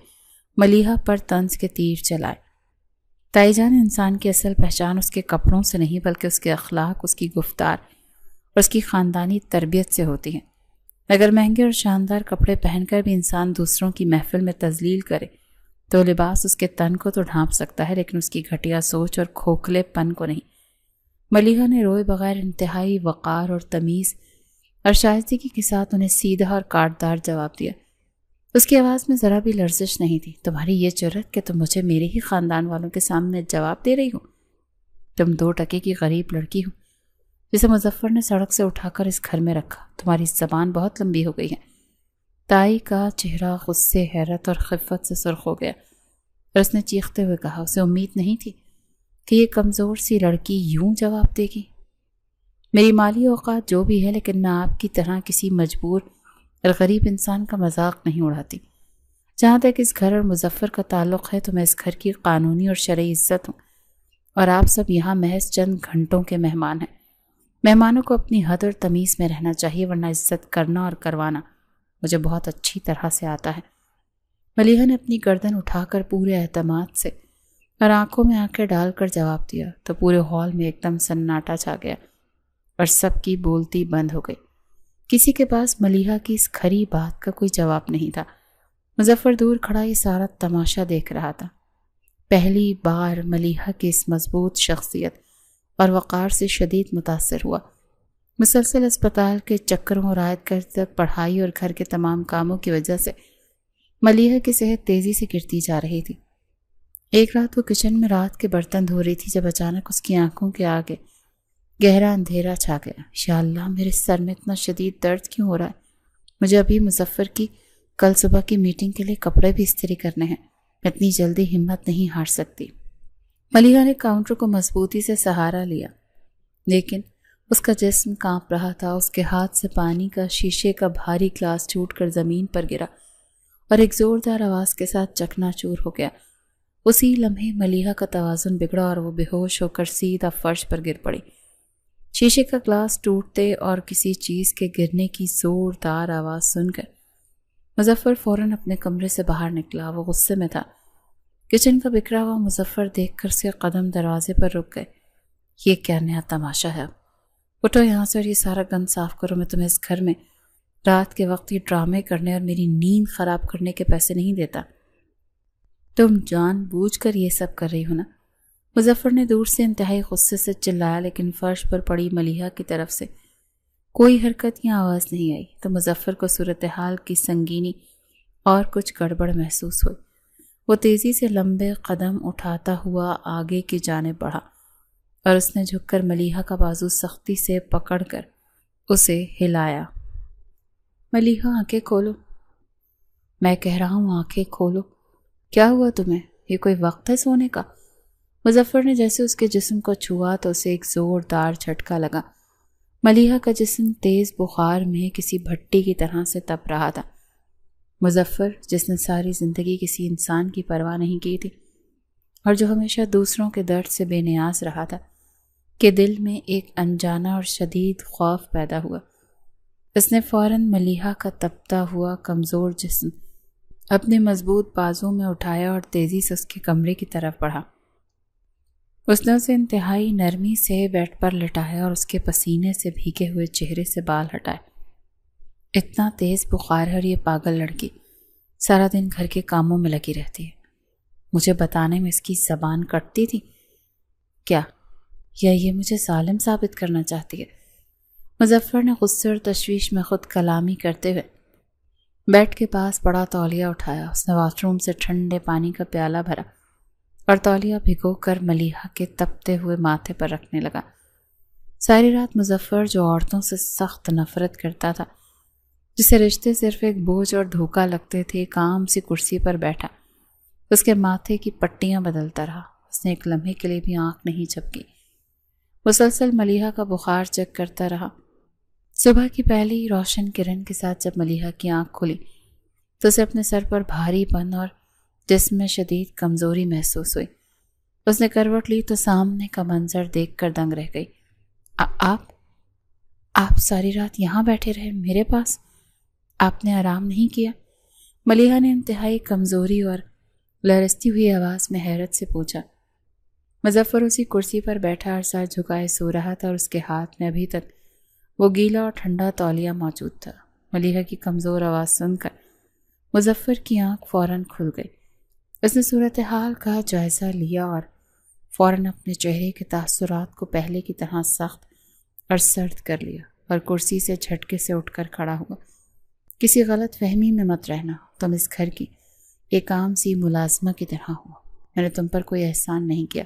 ملیحہ پر طنز کے تیر چلائے۔ تائی جان، انسان کی اصل پہچان اس کے کپڑوں سے نہیں بلکہ اس کے اخلاق، اس کی گفتار اور اس کی خاندانی تربیت سے ہوتی ہے۔ اگر مہنگے اور شاندار کپڑے پہن کر بھی انسان دوسروں کی محفل میں تذلیل کرے تو لباس اس کے تن کو تو ڈھانپ سکتا ہے، لیکن اس کی گھٹیا سوچ اور کھوکھلے پن کو نہیں۔ ملیحہ نے روئے بغیر انتہائی وقار اور تمیز اور شائستگی کے ساتھ انہیں سیدھا اور کاٹدار جواب دیا۔ اس کی آواز میں ذرا بھی لرزش نہیں تھی۔ تمہاری یہ جرأت کہ تم مجھے میرے ہی خاندان والوں کے سامنے جواب دے رہی ہو؟ تم 2 ٹکے کی غریب لڑکی ہو جسے مظفر نے سڑک سے اٹھا کر اس گھر میں رکھا۔ تمہاری زبان بہت لمبی ہو گئی ہے۔ تائی کا چہرہ غصے، حیرت اور خفت سے سرخ ہو گیا اور اس نے چیختے ہوئے کہا، اسے امید نہیں تھی کہ یہ کمزور سی لڑکی یوں جواب دے گی۔ میری مالی اوقات جو بھی ہے، لیکن میں آپ کی طرح کسی مجبور اور غریب انسان کا مذاق نہیں اڑاتی۔ جہاں تک اس گھر اور مظفر کا تعلق ہے تو میں اس گھر کی قانونی اور شرعی عزت ہوں، اور آپ سب یہاں محض چند گھنٹوں کے مہمان ہیں۔ مہمانوں کو اپنی حد اور تمیز میں رہنا چاہیے، ورنہ عزت کرنا اور کروانا مجھے بہت اچھی طرح سے آتا ہے۔ ملیحہ نے اپنی گردن اٹھا کر پورے اعتماد سے اور آنکھوں میں آنکھیں ڈال کر جواب دیا تو پورے ہال میں ایک دم سناٹا چھا گیا اور سب کی بولتی بند ہو گئی۔ کسی کے پاس ملیحہ کی اس کھری بات کا کوئی جواب نہیں تھا۔ مظفر دور کھڑا یہ سارا تماشا دیکھ رہا تھا۔ پہلی بار ملیحہ کی اس مضبوط شخصیت اور وقار سے شدید متاثر ہوا۔ مسلسل اسپتال کے چکروں اور عائد تک پڑھائی اور گھر کے تمام کاموں کی وجہ سے ملیحہ کی صحت تیزی سے گرتی جا رہی تھی۔ ایک رات وہ کچن میں رات کے برتن دھو رہی تھی جب اچانک اس کی آنکھوں کے آگے گہرا اندھیرا چھا گیا۔ یا اللہ، میرے سر میں اتنا شدید درد کیوں ہو رہا ہے؟ مجھے ابھی مظفر کی کل صبح کی میٹنگ کے لیے کپڑے بھی استری کرنے ہیں۔ میں اتنی جلدی ہمت نہیں ہار سکتی۔ ملیحہ نے کاؤنٹر کو مضبوطی سے سہارا لیا، لیکن اس کا جسم کانپ رہا تھا۔ اس کے ہاتھ سے پانی کا شیشے کا بھاری گلاس ٹوٹ کر زمین پر گرا اور ایک زوردار آواز کے ساتھ چکنا چور ہو گیا۔ اسی لمحے ملیحہ کا توازن بگڑا اور وہ بے ہوش ہو کر سیدھا فرش پر گر پڑی۔ شیشے کا گلاس ٹوٹتے اور کسی چیز کے گرنے کی زوردار آواز سن کر مظفر فوراً اپنے کمرے سے باہر نکلا۔ وہ غصے میں تھا۔ کچن کا بکھرا ہوا مظفر دیکھ کر اس کے قدم دروازے پر رک گئے۔ یہ کیا نیا تماشا ہے؟ اٹھو یہاں سے اور یہ سارا گند صاف کرو۔ میں تمہیں اس گھر میں رات کے وقت یہ ڈرامے کرنے اور میری نیند خراب کرنے کے پیسے نہیں دیتا۔ تم جان بوجھ کر یہ سب کر رہی ہو نا؟ مظفر نے دور سے انتہائی غصے سے چلایا، لیکن فرش پر پڑی ملیحہ کی طرف سے کوئی حرکت یا آواز نہیں آئی تو مظفر کو صورتحال کی سنگینی اور کچھ گڑبڑ محسوس ہوئی۔ وہ تیزی سے لمبے قدم اٹھاتا ہوا آگے کی جانب بڑھا اور اس نے جھک کر ملیحہ کا بازو سختی سے پکڑ کر اسے ہلایا۔ ملیحہ، آنکھیں کھولو، میں کہہ رہا ہوں آنکھیں کھولو۔ کیا ہوا تمہیں؟ یہ کوئی وقت ہے سونے کا؟ مظفر نے جیسے اس کے جسم کو چھوا تو اسے ایک زوردار جھٹکا لگا۔ ملیحہ کا جسم تیز بخار میں کسی بھٹی کی طرح سے تپ رہا تھا۔ مظفر، جس نے ساری زندگی کسی انسان کی پرواہ نہیں کی تھی اور جو ہمیشہ دوسروں کے درد سے بے نیاز رہا تھا، کے دل میں ایک انجانا اور شدید خوف پیدا ہوا۔ اس نے فوراً ملیحہ کا تپتا ہوا کمزور جسم اپنے مضبوط بازو میں اٹھایا اور تیزی سے اس کے کمرے کی طرف بڑھا۔ اس نے اسے انتہائی نرمی سے بیڈ پر لٹایا اور اس کے پسینے سے بھیگے ہوئے چہرے سے بال ہٹائے۔ اتنا تیز بخار ہے اور یہ پاگل لڑکی سارا دن گھر کے کاموں میں لگی رہتی ہے۔ مجھے بتانے میں اس کی زبان کٹتی تھی کیا؟ یا یہ مجھے ظالم ثابت کرنا چاہتی ہے؟ مظفر نے غصے اور تشویش میں خود کلامی کرتے ہوئے بیڈ کے پاس بڑا تولیہ اٹھایا۔ اس نے باتھ روم سے ٹھنڈے پانی کا پیالہ بھرا اور تولیہ بھگو کر ملیحہ کے تپتے ہوئے ماتھے پر رکھنے لگا۔ ساری رات مظفر، جو عورتوں سے سخت نفرت کرتا تھا، جسے رشتے صرف ایک بوجھ اور دھوکہ لگتے تھے، ایک عام سی کرسی پر بیٹھا اس کے ماتھے کی پٹیاں بدلتا رہا۔ اس نے ایک لمحے کے لیے بھی آنکھ نہیں جھپکی، مسلسل ملیحہ کا بخار چیک کرتا رہا۔ صبح کی پہلی روشن کرن کے ساتھ جب ملیحہ کی آنکھ کھلی تو اسے اپنے سر پر بھاری پن اور جسم میں شدید کمزوری محسوس ہوئی۔ اس نے کروٹ لی تو سامنے کا منظر دیکھ کر دنگ رہ گئی۔ آپ ساری رات یہاں بیٹھے رہے میرے پاس؟ آپ نے آرام نہیں کیا؟ ملیحہ نے انتہائی کمزوری اور لرزتی ہوئی آواز میں حیرت سے پوچھا۔ مظفر اسی کرسی پر بیٹھا اور سر جھکائے سو رہا تھا اور اس کے ہاتھ میں ابھی تک وہ گیلا اور ٹھنڈا تولیہ موجود تھا۔ ملیحہ کی کمزور آواز سن کر مظفر کی آنکھ فوراً کھل گئی۔ اس نے صورتحال کا جائزہ لیا اور فوراً اپنے چہرے کے تاثرات کو پہلے کی طرح سخت اور سرد کر لیا اور کرسی سے جھٹکے سے اٹھ کر کھڑا ہوا۔ کسی غلط فہمی میں مت رہنا، تم اس گھر کی ایک عام سی ملازمہ کی طرح ہو۔ میں نے تم پر کوئی احسان نہیں کیا۔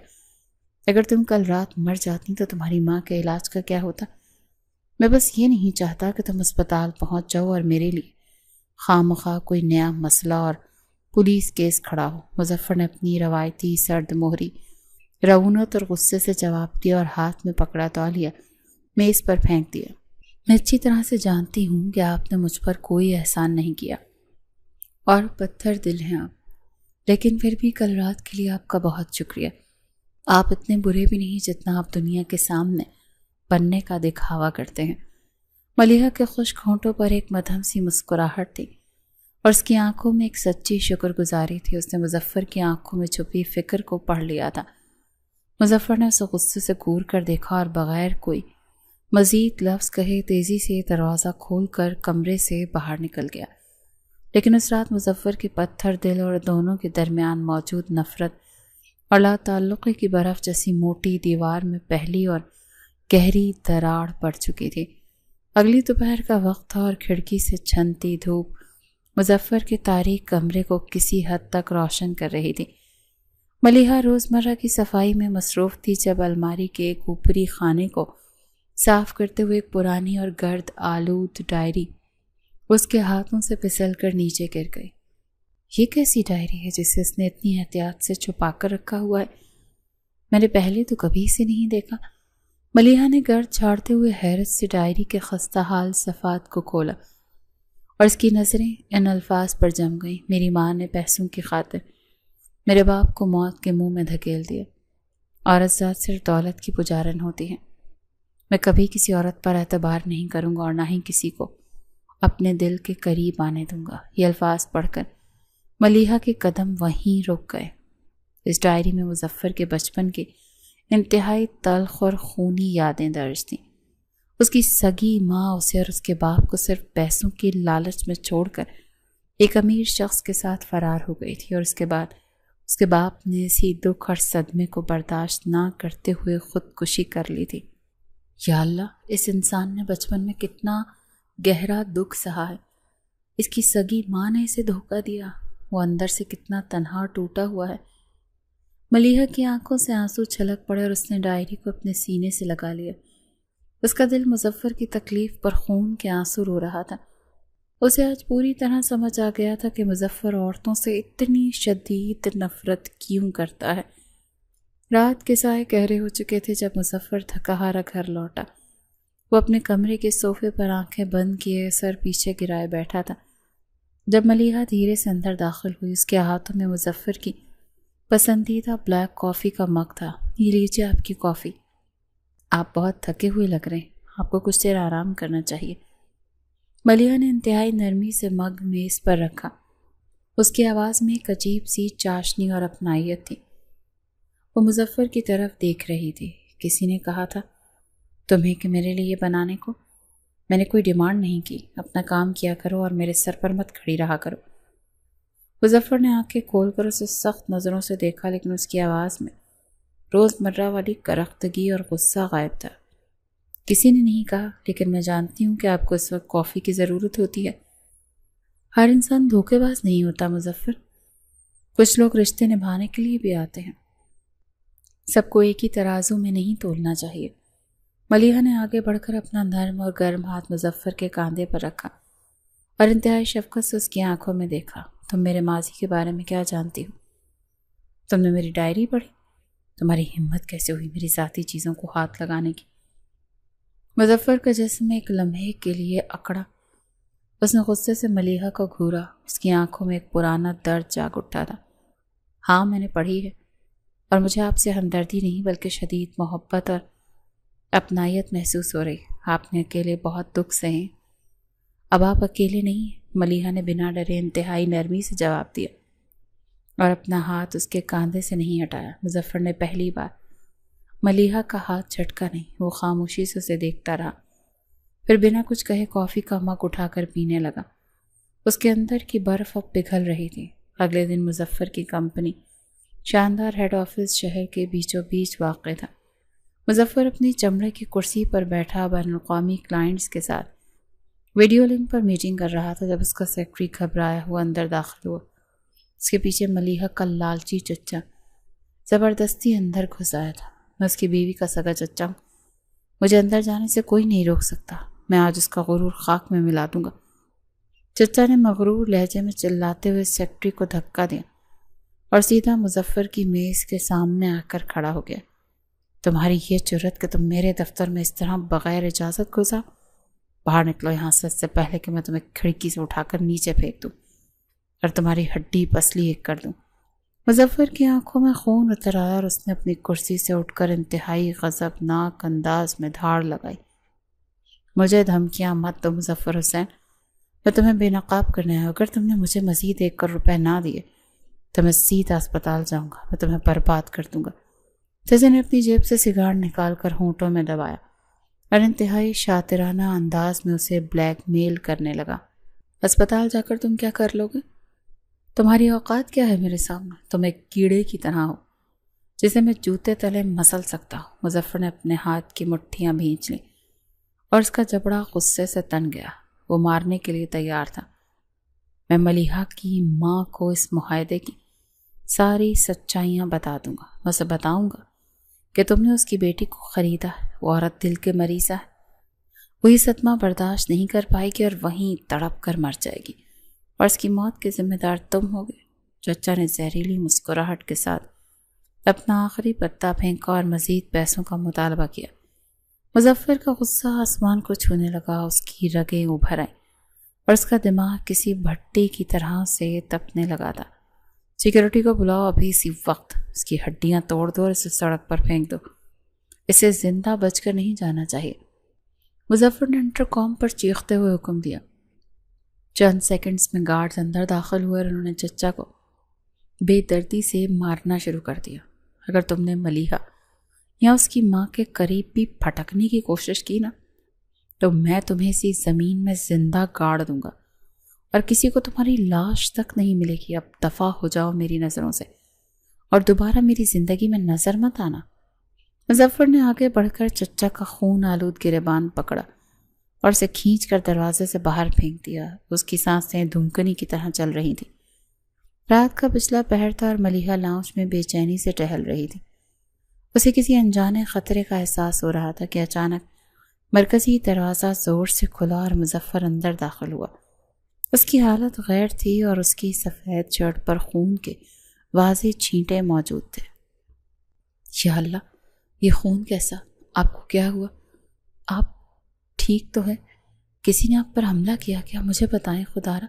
اگر تم کل رات مر جاتی تو تمہاری ماں کے علاج کا کیا ہوتا؟ میں بس یہ نہیں چاہتا کہ تم اسپتال پہنچ جاؤ اور میرے لیے خواہ مخواہ کوئی نیا مسئلہ اور پولیس کیس کھڑا ہو۔ مظفر نے اپنی روایتی سرد مہری رعونت اور غصے سے جواب دیا اور ہاتھ میں پکڑا تولیہ میز پر پھینک دیا۔ میں اچھی طرح سے جانتی ہوں کہ آپ نے مجھ پر کوئی احسان نہیں کیا اور پتھر دل ہیں آپ، لیکن پھر بھی کل رات کے لیے آپ کا بہت شکریہ۔ آپ اتنے برے بھی نہیں جتنا آپ دنیا کے سامنے بننے کا دکھاوا کرتے ہیں۔ ملیحہ کے خشک ہونٹوں پر ایک مدھم سی مسکراہٹ تھی اور اس کی آنکھوں میں ایک سچی شکر گزاری تھی۔ اس نے مظفر کی آنکھوں میں چھپی فکر کو پڑھ لیا تھا۔ مظفر نے اسے غصے سے گور کر دیکھا اور بغیر کوئی مزید لفظ کہے تیزی سے دروازہ کھول کر کمرے سے باہر نکل گیا۔ لیکن اس رات مظفر کے پتھر دل اور دونوں کے درمیان موجود نفرت اور لا تعلقی کی برف جیسی موٹی دیوار میں پہلی اور گہری دراڑ پڑ چکی تھی۔ اگلی دوپہر کا وقت تھا اور کھڑکی سے چھنتی دھوپ مظفر کے تاریک کمرے کو کسی حد تک روشن کر رہی تھی۔ ملیحہ روزمرہ کی صفائی میں مصروف تھی جب الماری کے ایک اوپری خانے کو صاف کرتے ہوئے ایک پرانی اور گرد آلود ڈائری اس کے ہاتھوں سے پھسل کر نیچے گر گئی۔ یہ کیسی ڈائری ہے جسے اس نے اتنی احتیاط سے چھپا کر رکھا ہوا ہے؟ میں نے پہلے تو کبھی اسے نہیں دیکھا۔ ملیحہ نے گرد جھاڑتے ہوئے حیرت سے ڈائری کے خستہ حال صفحات کو کھولا اور اس کی نظریں ان الفاظ پر جم گئیں۔ میری ماں نے پیسوں کی خاطر میرے باپ کو موت کے منہ میں دھکیل دیا۔ عورت ذات صرف دولت کی پجارن ہوتی ہے۔ میں کبھی کسی عورت پر اعتبار نہیں کروں گا اور نہ ہی کسی کو اپنے دل کے قریب آنے دوں گا۔ یہ الفاظ پڑھ کر ملیحہ کے قدم وہیں رک گئے۔ اس ڈائری میں مظفر کے بچپن کے انتہائی تلخ اور خونی یادیں درج تھیں۔ اس کی سگی ماں اسے اور اس کے باپ کو صرف پیسوں کی لالچ میں چھوڑ کر ایک امیر شخص کے ساتھ فرار ہو گئی تھی، اور اس کے بعد اس کے باپ نے اسی دکھ اور صدمے کو برداشت نہ کرتے ہوئے خودکشی کر لی تھی۔ یا اللہ، اس انسان نے بچپن میں کتنا گہرا دکھ سہا ہے۔ اس کی سگی ماں نے اسے دھوکہ دیا۔ وہ اندر سے کتنا تنہا ٹوٹا ہوا ہے۔ ملیحہ کی آنکھوں سے آنسو چھلک پڑے اور اس نے ڈائری کو اپنے سینے سے لگا لیا۔ اس کا دل مظفر کی تکلیف پر خون کے آنسو رو رہا تھا۔ اسے آج پوری طرح سمجھ آ گیا تھا کہ مظفر عورتوں سے اتنی شدید نفرت کیوں کرتا ہے۔ رات کے سائے گہرے ہو چکے تھے جب مظفر تھکا ہارا گھر لوٹا۔ وہ اپنے کمرے کے صوفے پر آنکھیں بند کیے سر پیچھے گرائے بیٹھا تھا۔ جب ملیحہ دھیرے سے اندر داخل ہوئی، اس کے ہاتھوں میں مظفر کی پسندیدہ بلیک کافی کا مگ تھا۔ یہ لیجیے آپ کی کافی۔ آپ بہت تھکے ہوئے لگ رہے ہیں، آپ کو کچھ دیر آرام کرنا چاہیے۔ ملیحہ نے انتہائی نرمی سے مگ میز پر رکھا۔ اس کی آواز میں ایک عجیب سی چاشنی اور اپنائیت تھی۔ وہ مظفر کی طرف دیکھ رہی تھی۔ کسی نے کہا تھا تمہیں کہ میرے لیے بنانے کو؟ میں نے کوئی ڈیمانڈ نہیں کی۔ اپنا کام کیا کرو اور میرے سر پر مت کھڑی رہا کرو۔ مظفر نے آنکھیں کھول کر اسے سخت نظروں سے دیکھا، لیکن اس کی آواز میں روزمرہ والی کرختگی اور غصہ غائب تھا۔ کسی نے نہیں کہا، لیکن میں جانتی ہوں کہ آپ کو اس وقت کافی کی ضرورت ہوتی ہے۔ ہر انسان دھوکے باز نہیں ہوتا مظفر۔ کچھ لوگ رشتے نبھانے کے لیے بھی آتے ہیں۔ سب کو ایک ہی ترازو میں نہیں تولنا چاہیے۔ ملیحہ نے آگے بڑھ کر اپنا نرم اور گرم ہاتھ مظفر کے کاندھے پر رکھا اور انتہائی شفقت سے اس کی آنکھوں میں دیکھا۔ تم میرے ماضی کے بارے میں کیا جانتی ہو؟ تم نے میری ڈائری پڑھی؟ تمہاری ہمت کیسے ہوئی میری ذاتی چیزوں کو ہاتھ لگانے کی؟ مظفر کا جسم ایک لمحے کے لیے اکڑا۔ اس نے غصے سے ملیحہ کو گھورا۔ اس کی آنکھوں میں ایک پرانا درد جاگ اٹھا تھا۔ ہاں، میں نے پڑھی ہے، اور مجھے آپ سے ہمدردی نہیں بلکہ شدید محبت اور اپنائیت محسوس ہو رہی۔ آپ نے اکیلے بہت دکھ سہے۔ اب آپ اکیلے نہیں ہیں، ملیحہ نے بنا ڈرے انتہائی نرمی سے جواب دیا اور اپنا ہاتھ اس کے کاندھے سے نہیں ہٹایا۔ مظفر نے پہلی بار ملیحہ کا ہاتھ جھٹکا نہیں۔ وہ خاموشی سے اسے دیکھتا رہا، پھر بنا کچھ کہے کافی کا مگ اٹھا کر پینے لگا۔ اس کے اندر کی برف اب پگھل رہی تھی۔ اگلے دن مظفر کی کمپنی شاندار ہیڈ آفس شہر کے بیچوں بیچ واقع تھا۔ مظفر اپنی چمڑے کی کرسی پر بیٹھا بین الاقوامی کلائنٹس کے ساتھ ویڈیو لنک پر میٹنگ کر رہا تھا جب اس کا سیکرٹری گھبرایا ہوا اندر داخل ہوا۔ اس کے پیچھے ملیحہ کا لالچی چچا زبردستی اندر گھس آیا تھا۔ میں اس کی بیوی کا سگا چچا ہوں، مجھے اندر جانے سے کوئی نہیں روک سکتا، میں آج اس کا غرور خاک میں ملا دوں گا۔ چچا نے مغرور لہجے میں چلاتے ہوئے سیکرٹری کو دھکا دیا اور سیدھا مظفر کی میز کے سامنے آ کر کھڑا ہو گیا۔ تمہاری یہ جرت کہ تم میرے دفتر میں اس طرح بغیر اجازت گھسا؟ باہر نکلو یہاں سے، اس سے پہلے کہ میں تمہیں کھڑکی سے اٹھا کر نیچے پھینک دوں اور تمہاری ہڈی پسلی ایک کر دوں۔ مظفر کی آنکھوں میں خون اتر آیا اور اس نے اپنی کرسی سے اٹھ کر انتہائی غضبناک انداز میں دھاڑ لگائی۔ مجھے دھمکیاں مت دو مظفر حسین، میں تمہیں بے نقاب کرنے آیا۔ اگر تم نے مجھے مزید 1 کروڑ روپے نہ دیے تو میں سیدھا اسپتال جاؤں گا، میں تمہیں برباد کر دوں گا۔ چچا نے اپنی جیب سے سگار نکال کر ہونٹوں میں دبایا اور انتہائی شاطرانہ انداز میں اسے بلیک میل کرنے لگا۔ اسپتال جا کر تم کیا کر لو گے؟ تمہاری اوقات کیا ہے میرے سامنے؟ تم ایک کیڑے کی طرح ہو جسے میں جوتے تلے مسل سکتا ہوں۔ مظفر نے اپنے ہاتھ کی مٹھیاں بھینچ لیں اور اس کا جبڑا غصے سے تن گیا۔ وہ مارنے کے لیے تیار تھا۔ میں ملیحہ کی ماں کو اس معاہدے کی ساری سچائیاں بتا دوں گا۔ میں اسے بتاؤں گا کہ تم نے اس کی بیٹی کو خریدا ہے، وہ عورت دل کے مریضہ ہے، وہی صدمہ برداشت نہیں کر پائے گی اور وہیں تڑپ کر مر جائے گی اور اس کی موت کے ذمہ دار تم ہوگے۔ چچا نے زہریلی مسکراہٹ کے ساتھ اپنا آخری پتا پھینکا اور مزید پیسوں کا مطالبہ کیا۔ مظفر کا غصہ آسمان کو چھونے لگا، اس کی رگیں ابھر آئیں اور اس کا دماغ کسی بھٹی کی طرح سے تپنے لگا تھا۔ سیکیورٹی کو بلاؤ ابھی اسی وقت، اس کی ہڈیاں توڑ دو اور اسے سڑک پر پھینک دو، اسے زندہ بچ کر نہیں جانا چاہیے۔ مظفر نے انٹرکام پر چیختے ہوئے حکم دیا۔ چند سیکنڈز میں گارڈز اندر داخل ہوئے اور انہوں نے چچا کو بے دردی سے مارنا شروع کر دیا۔ اگر تم نے ملیحہ یا اس کی ماں کے قریب بھی پھٹکنے کی کوشش کی نا تو میں تمہیں اسی زمین میں زندہ گاڑ دوں گا اور کسی کو تمہاری لاش تک نہیں ملے گی۔ اب دفع ہو جاؤ میری نظروں سے اور دوبارہ میری زندگی میں نظر مت آنا۔ مظفر نے آگے بڑھ کر چچا کا خون آلود گریبان پکڑا اور اسے کھینچ کر دروازے سے باہر پھینک دیا۔ اس کی سانسیں دھمکنی کی طرح چل رہی تھیں۔ رات کا پچھلا پہر تھا اور ملیحہ لاؤنج میں بے چینی سے ٹہل رہی تھی۔ اسے کسی انجانے خطرے کا احساس ہو رہا تھا کہ اچانک مرکزی دروازہ زور سے کھلا اور مظفر اندر داخل ہوا۔ اس کی حالت غیر تھی اور اس کی سفید شرٹ پر خون کے واضح چھینٹے موجود تھے۔ یا اللہ، یہ خون کیسا؟ آپ کو کیا ہوا؟ آپ ٹھیک تو ہے؟ کسی نے آپ پر حملہ کیا کیا؟ مجھے بتائیں خدا را۔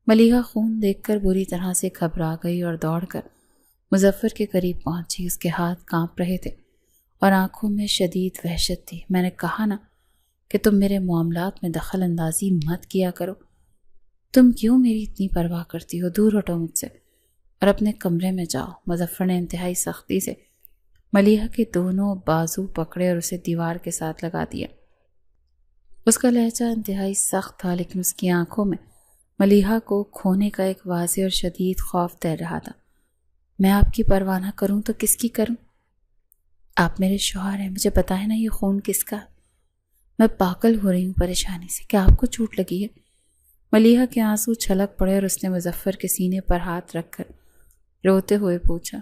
ملیحہ خون دیکھ کر بری طرح سے گھبرا گئی اور دوڑ کر مظفر کے قریب پہنچی۔ اس کے ہاتھ کانپ رہے تھے اور آنکھوں میں شدید وحشت تھی۔ میں نے کہا نا کہ تم میرے معاملات میں دخل اندازی مت کیا کرو۔ تم کیوں میری اتنی پرواہ کرتی ہو؟ دور ہٹو مجھ سے اور اپنے کمرے میں جاؤ۔ مظفر نے انتہائی سختی سے ملیحہ کے دونوں بازو پکڑے اور اسے دیوار کے ساتھ لگا دیا۔ اس کا لہجہ انتہائی سخت تھا لیکن اس کی آنکھوں میں ملیحہ کو کھونے کا ایک واضح اور شدید خوف تیر رہا تھا۔ میں آپ کی پرواہ نہ کروں تو کس کی کروں؟ آپ میرے شوہر ہیں، مجھے بتائیں نا یہ خون کس کا؟ میں پاگل ہو رہی ہوں پریشانی سے۔ کیا آپ کو چوٹ لگی ہے؟ ملیحہ کے آنسو چھلک پڑے اور اس نے مظفر کے سینے پر ہاتھ رکھ کر روتے ہوئے پوچھا،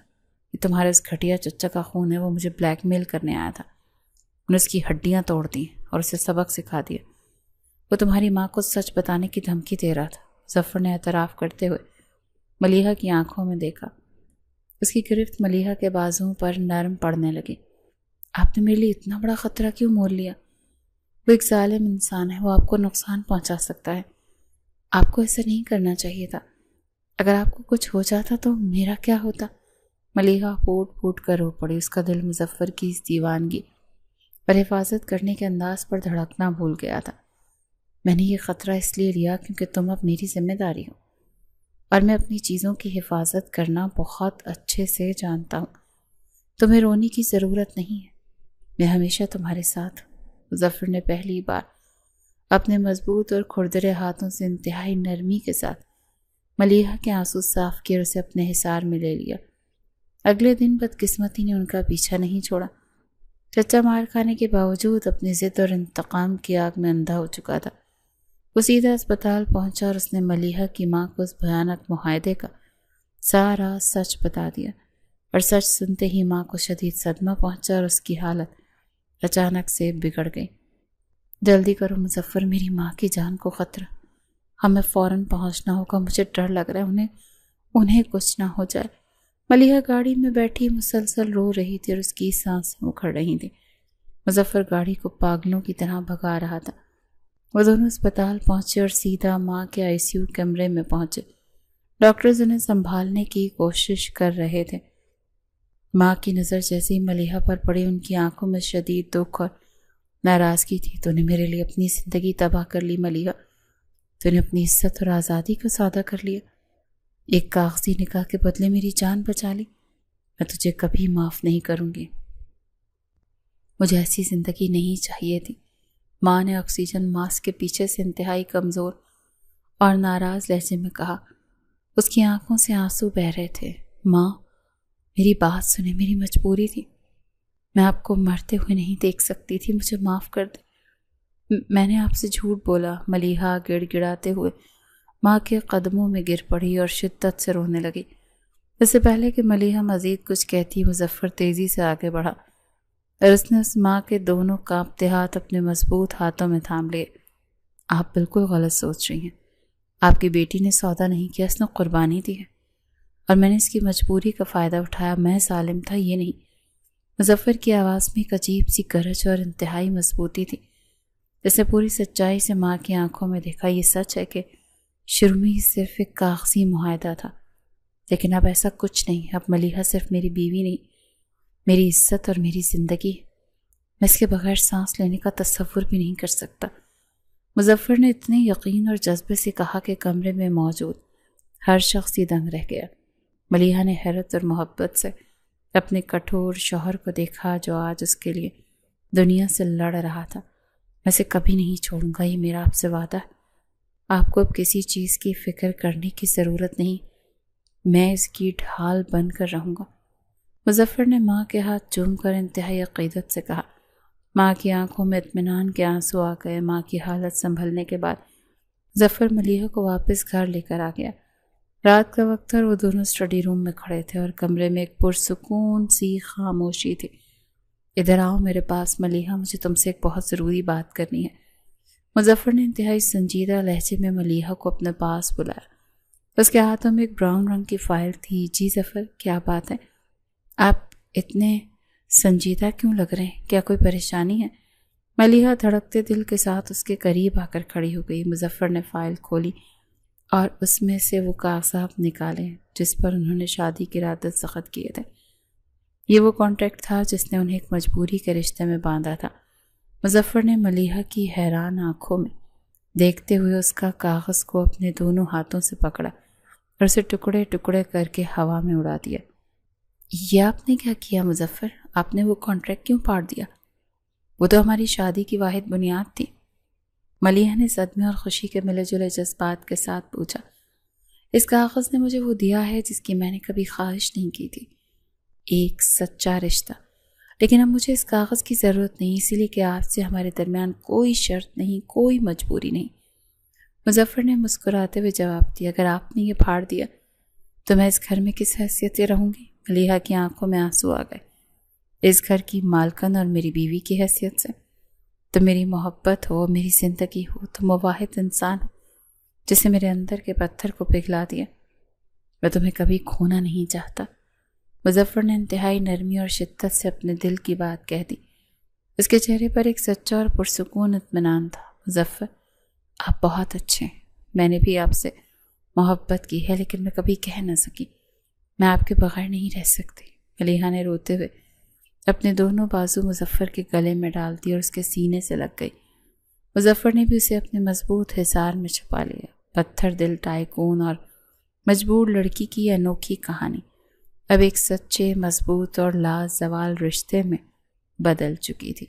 یہ تمہارے اس گھٹیا چچا کا خون ہے، وہ مجھے بلیک میل کرنے آیا تھا، انہوں نے اس کی ہڈیاں توڑ دی اور اسے سبق سکھا دیا، وہ تمہاری ماں کو سچ بتانے کی دھمکی دے رہا تھا۔ مظفر نے اعتراف کرتے ہوئے ملیحہ کی آنکھوں میں دیکھا۔ اس کی گرفت ملیحہ کے بازوں پر نرم پڑنے لگی۔ آپ نے میرے لیے اتنا بڑا خطرہ کیوں مول لیا؟ وہ ایک ظالم انسان ہے، وہ آپ کو نقصان پہنچا سکتا ہے، آپ کو ایسا نہیں کرنا چاہیے تھا۔ اگر آپ کو کچھ ہو جاتا تو میرا کیا ہوتا؟ ملیحہ پھوٹ پھوٹ کر رو پڑی۔ اس کا دل مظفر کی اس دیوانگی اور حفاظت کرنے کے انداز پر دھڑکنا بھول گیا تھا۔ میں نے یہ خطرہ اس لیے لیا کیونکہ تم اب میری ذمہ داری ہو اور میں اپنی چیزوں کی حفاظت کرنا بہت اچھے سے جانتا ہوں۔ تمہیں رونے کی ضرورت نہیں ہے، میں ہمیشہ تمہارے ساتھ ہوں۔ مظفر نے پہلی بار اپنے مضبوط اور کھردرے ہاتھوں سے انتہائی نرمی کے ساتھ ملیحہ کے آنسو صاف کیے اور اسے اپنے حصار میں لے لیا۔ اگلے دن بدقسمتی نے ان کا پیچھا نہیں چھوڑا۔ چچا مار کھانے کے باوجود اپنی ضد اور انتقام کی آگ میں اندھا ہو چکا تھا۔ وہ سیدھا اسپتال پہنچا اور اس نے ملیحہ کی ماں کو اس بھیانک معاہدے کا سارا سچ بتا دیا، اور سچ سنتے ہی ماں کو شدید صدمہ پہنچا اور اس کی حالت اچانک سے بگڑ گئی۔ جلدی کرو مظفر، میری ماں کی جان کو خطرہ، ہمیں فوراً پہنچنا ہوگا، مجھے ڈر لگ رہا ہے انہیں کچھ نہ ہو جائے۔ ملیحہ گاڑی میں بیٹھی مسلسل رو رہی تھی اور اس کی سانسیں اکھڑ رہی تھیں۔ مظفر گاڑی کو پاگلوں کی طرح بھگا رہا تھا۔ وہ دونوں اسپتال پہنچے اور سیدھا ماں کے ICU کمرے میں پہنچے۔ ڈاکٹرز انہیں سنبھالنے کی کوشش کر رہے تھے۔ ماں کی نظر جیسے ہی ملیحہ پر پڑی، ان کی آنکھوں میں شدید دکھ اور ناراضگی تھی۔ تو نے میرے لیے اپنی زندگی تباہ کر لی ملیحہ، تو نے اپنی عزت اور آزادی کو سودا کر لیا، ایک کاغذی نکاح کے بدلے میری جان بچا لی۔ میں تجھے کبھی معاف نہیں کروں گی، مجھے ایسی زندگی نہیں چاہیے تھی۔ ماں نے آکسیجن ماسک کے پیچھے سے انتہائی کمزور اور ناراض لہجے میں کہا۔ اس کی آنکھوں سے آنسو بہہ رہے تھے۔ ماں، میری بات سنیں، میری مجبوری تھی، میں آپ کو مرتے ہوئے نہیں دیکھ سکتی تھی، مجھے معاف کر دیں، میں نے آپ سے جھوٹ بولا۔ ملیحہ گڑ گڑاتے ہوئے ماں کے قدموں میں گر پڑی اور شدت سے رونے لگی۔ اس سے پہلے کہ ملیحہ مزید کچھ کہتی، مظفر تیزی سے آگے بڑھا اور اس نے اس ماں کے دونوں کانپتے ہاتھ اپنے مضبوط ہاتھوں میں تھام لیے۔ آپ بالکل غلط سوچ رہی ہیں، آپ کی بیٹی نے سودا نہیں کیا، اس نے قربانی دی ہے، اور میں نے اس کی مجبوری کا فائدہ اٹھایا، میں ظالم تھا یہ نہیں۔ مظفر کی آواز میں ایک عجیب سی گرج اور انتہائی مضبوطی تھی، جس نے پوری سچائی سے ماں کی آنکھوں میں دیکھا۔ یہ سچ ہے کہ شروع میں صرف ایک کاغذی معاہدہ تھا، لیکن اب ایسا کچھ نہیں۔ اب ملیحہ صرف میری بیوی نہیں، میری عزت اور میری زندگی ہے، میں اس کے بغیر سانس لینے کا تصور بھی نہیں کر سکتا۔ مظفر نے اتنے یقین اور جذبے سے کہا کہ کمرے میں موجود ہر شخص یہ دنگ رہ گیا۔ ملیحہ نے حیرت اور محبت سے اپنے کٹھور شوہر کو دیکھا، جو آج اس کے لیے دنیا سے لڑ رہا تھا۔ میں اسے کبھی نہیں چھوڑوں گا، یہ میرا آپ سے وعدہ ہے۔ آپ کو اب کسی چیز کی فکر کرنے کی ضرورت نہیں، میں اس کی ڈھال بن کر رہوں گا۔ مظفر نے ماں کے ہاتھ چوم کر انتہائی عقیدت سے کہا۔ ماں کی آنکھوں میں اطمینان کے آنسو آ گئے۔ ماں کی حالت سنبھلنے کے بعد مظفر ملیحہ کو واپس گھر لے کر آ گیا۔ رات کا وقت تھا اور وہ دونوں اسٹڈی روم میں کھڑے تھے اور کمرے میں ایک پرسکون سی خاموشی تھی۔ ادھر آؤ میرے پاس ملیحہ، مجھے تم سے ایک بہت ضروری بات کرنی ہے۔ مظفر نے انتہائی سنجیدہ لہجے میں ملیحہ کو اپنے پاس بلایا۔ اس کے ہاتھوں میں ایک براؤن رنگ کی فائل تھی۔ جی ظفر، کیا بات ہے؟ آپ اتنے سنجیدہ کیوں لگ رہے ہیں؟ کیا کوئی پریشانی ہے؟ ملیحہ دھڑکتے دل کے ساتھ اس کے قریب آ کر کھڑی ہو گئی۔ مظفر نے فائل کھولی اور اس میں سے وہ کاغذات نکالے جس پر انہوں نے شادی کی رات دستخط کیے تھے۔ یہ وہ کانٹریکٹ تھا جس نے انہیں ایک مجبوری کے رشتے میں باندھا تھا۔ مظفر نے ملیحہ کی حیران آنکھوں میں دیکھتے ہوئے اس کا کاغذ کو اپنے دونوں ہاتھوں سے پکڑا اور اسے ٹکڑے ٹکڑے کر کے ہوا میں اڑا دیا۔ یہ آپ نے کیا کیا مظفر؟ آپ نے وہ کانٹریکٹ کیوں پاڑ دیا؟ وہ تو ہماری شادی کی واحد بنیاد تھی۔ ملیحہ نے صدمے اور خوشی کے ملے جلے جذبات کے ساتھ پوچھا۔ اس کاغذ نے مجھے وہ دیا ہے جس کی میں نے کبھی خواہش نہیں کی تھی، ایک سچا رشتہ۔ لیکن اب مجھے اس کاغذ کی ضرورت نہیں، اسی لیے کہ آپ سے ہمارے درمیان کوئی شرط نہیں، کوئی مجبوری نہیں۔ مظفر نے مسکراتے ہوئے جواب دیا۔ اگر آپ نے یہ پھاڑ دیا تو میں اس گھر میں کس حیثیت سے رہوں گی؟ ملیحہ کی آنکھوں میں آنسو آ گئے۔ اس گھر کی مالکن اور میری بیوی کی حیثیت سے۔ تو میری محبت ہو، میری زندگی ہو، تم وہ واحد انسان ہو جسے میرے اندر کے پتھر کو پگھلا دیا۔ میں تمہیں کبھی کھونا نہیں چاہتا۔ مظفر نے انتہائی نرمی اور شدت سے اپنے دل کی بات کہہ دی۔ اس کے چہرے پر ایک سچا اور پرسکون اطمینان تھا۔ مظفر، آپ بہت اچھے ہیں، میں نے بھی آپ سے محبت کی ہے، لیکن میں کبھی کہہ نہ سکی، میں آپ کے بغیر نہیں رہ سکتی۔ ملیحہ نے روتے ہوئے اپنے دونوں بازو مظفر کے گلے میں ڈال دی اور اس کے سینے سے لگ گئی۔ مظفر نے بھی اسے اپنے مضبوط حصار میں چھپا لیا۔ پتھر دل ٹائکون اور مجبور لڑکی کی انوکھی کہانی اب ایک سچے، مضبوط اور لازوال رشتے میں بدل چکی تھی۔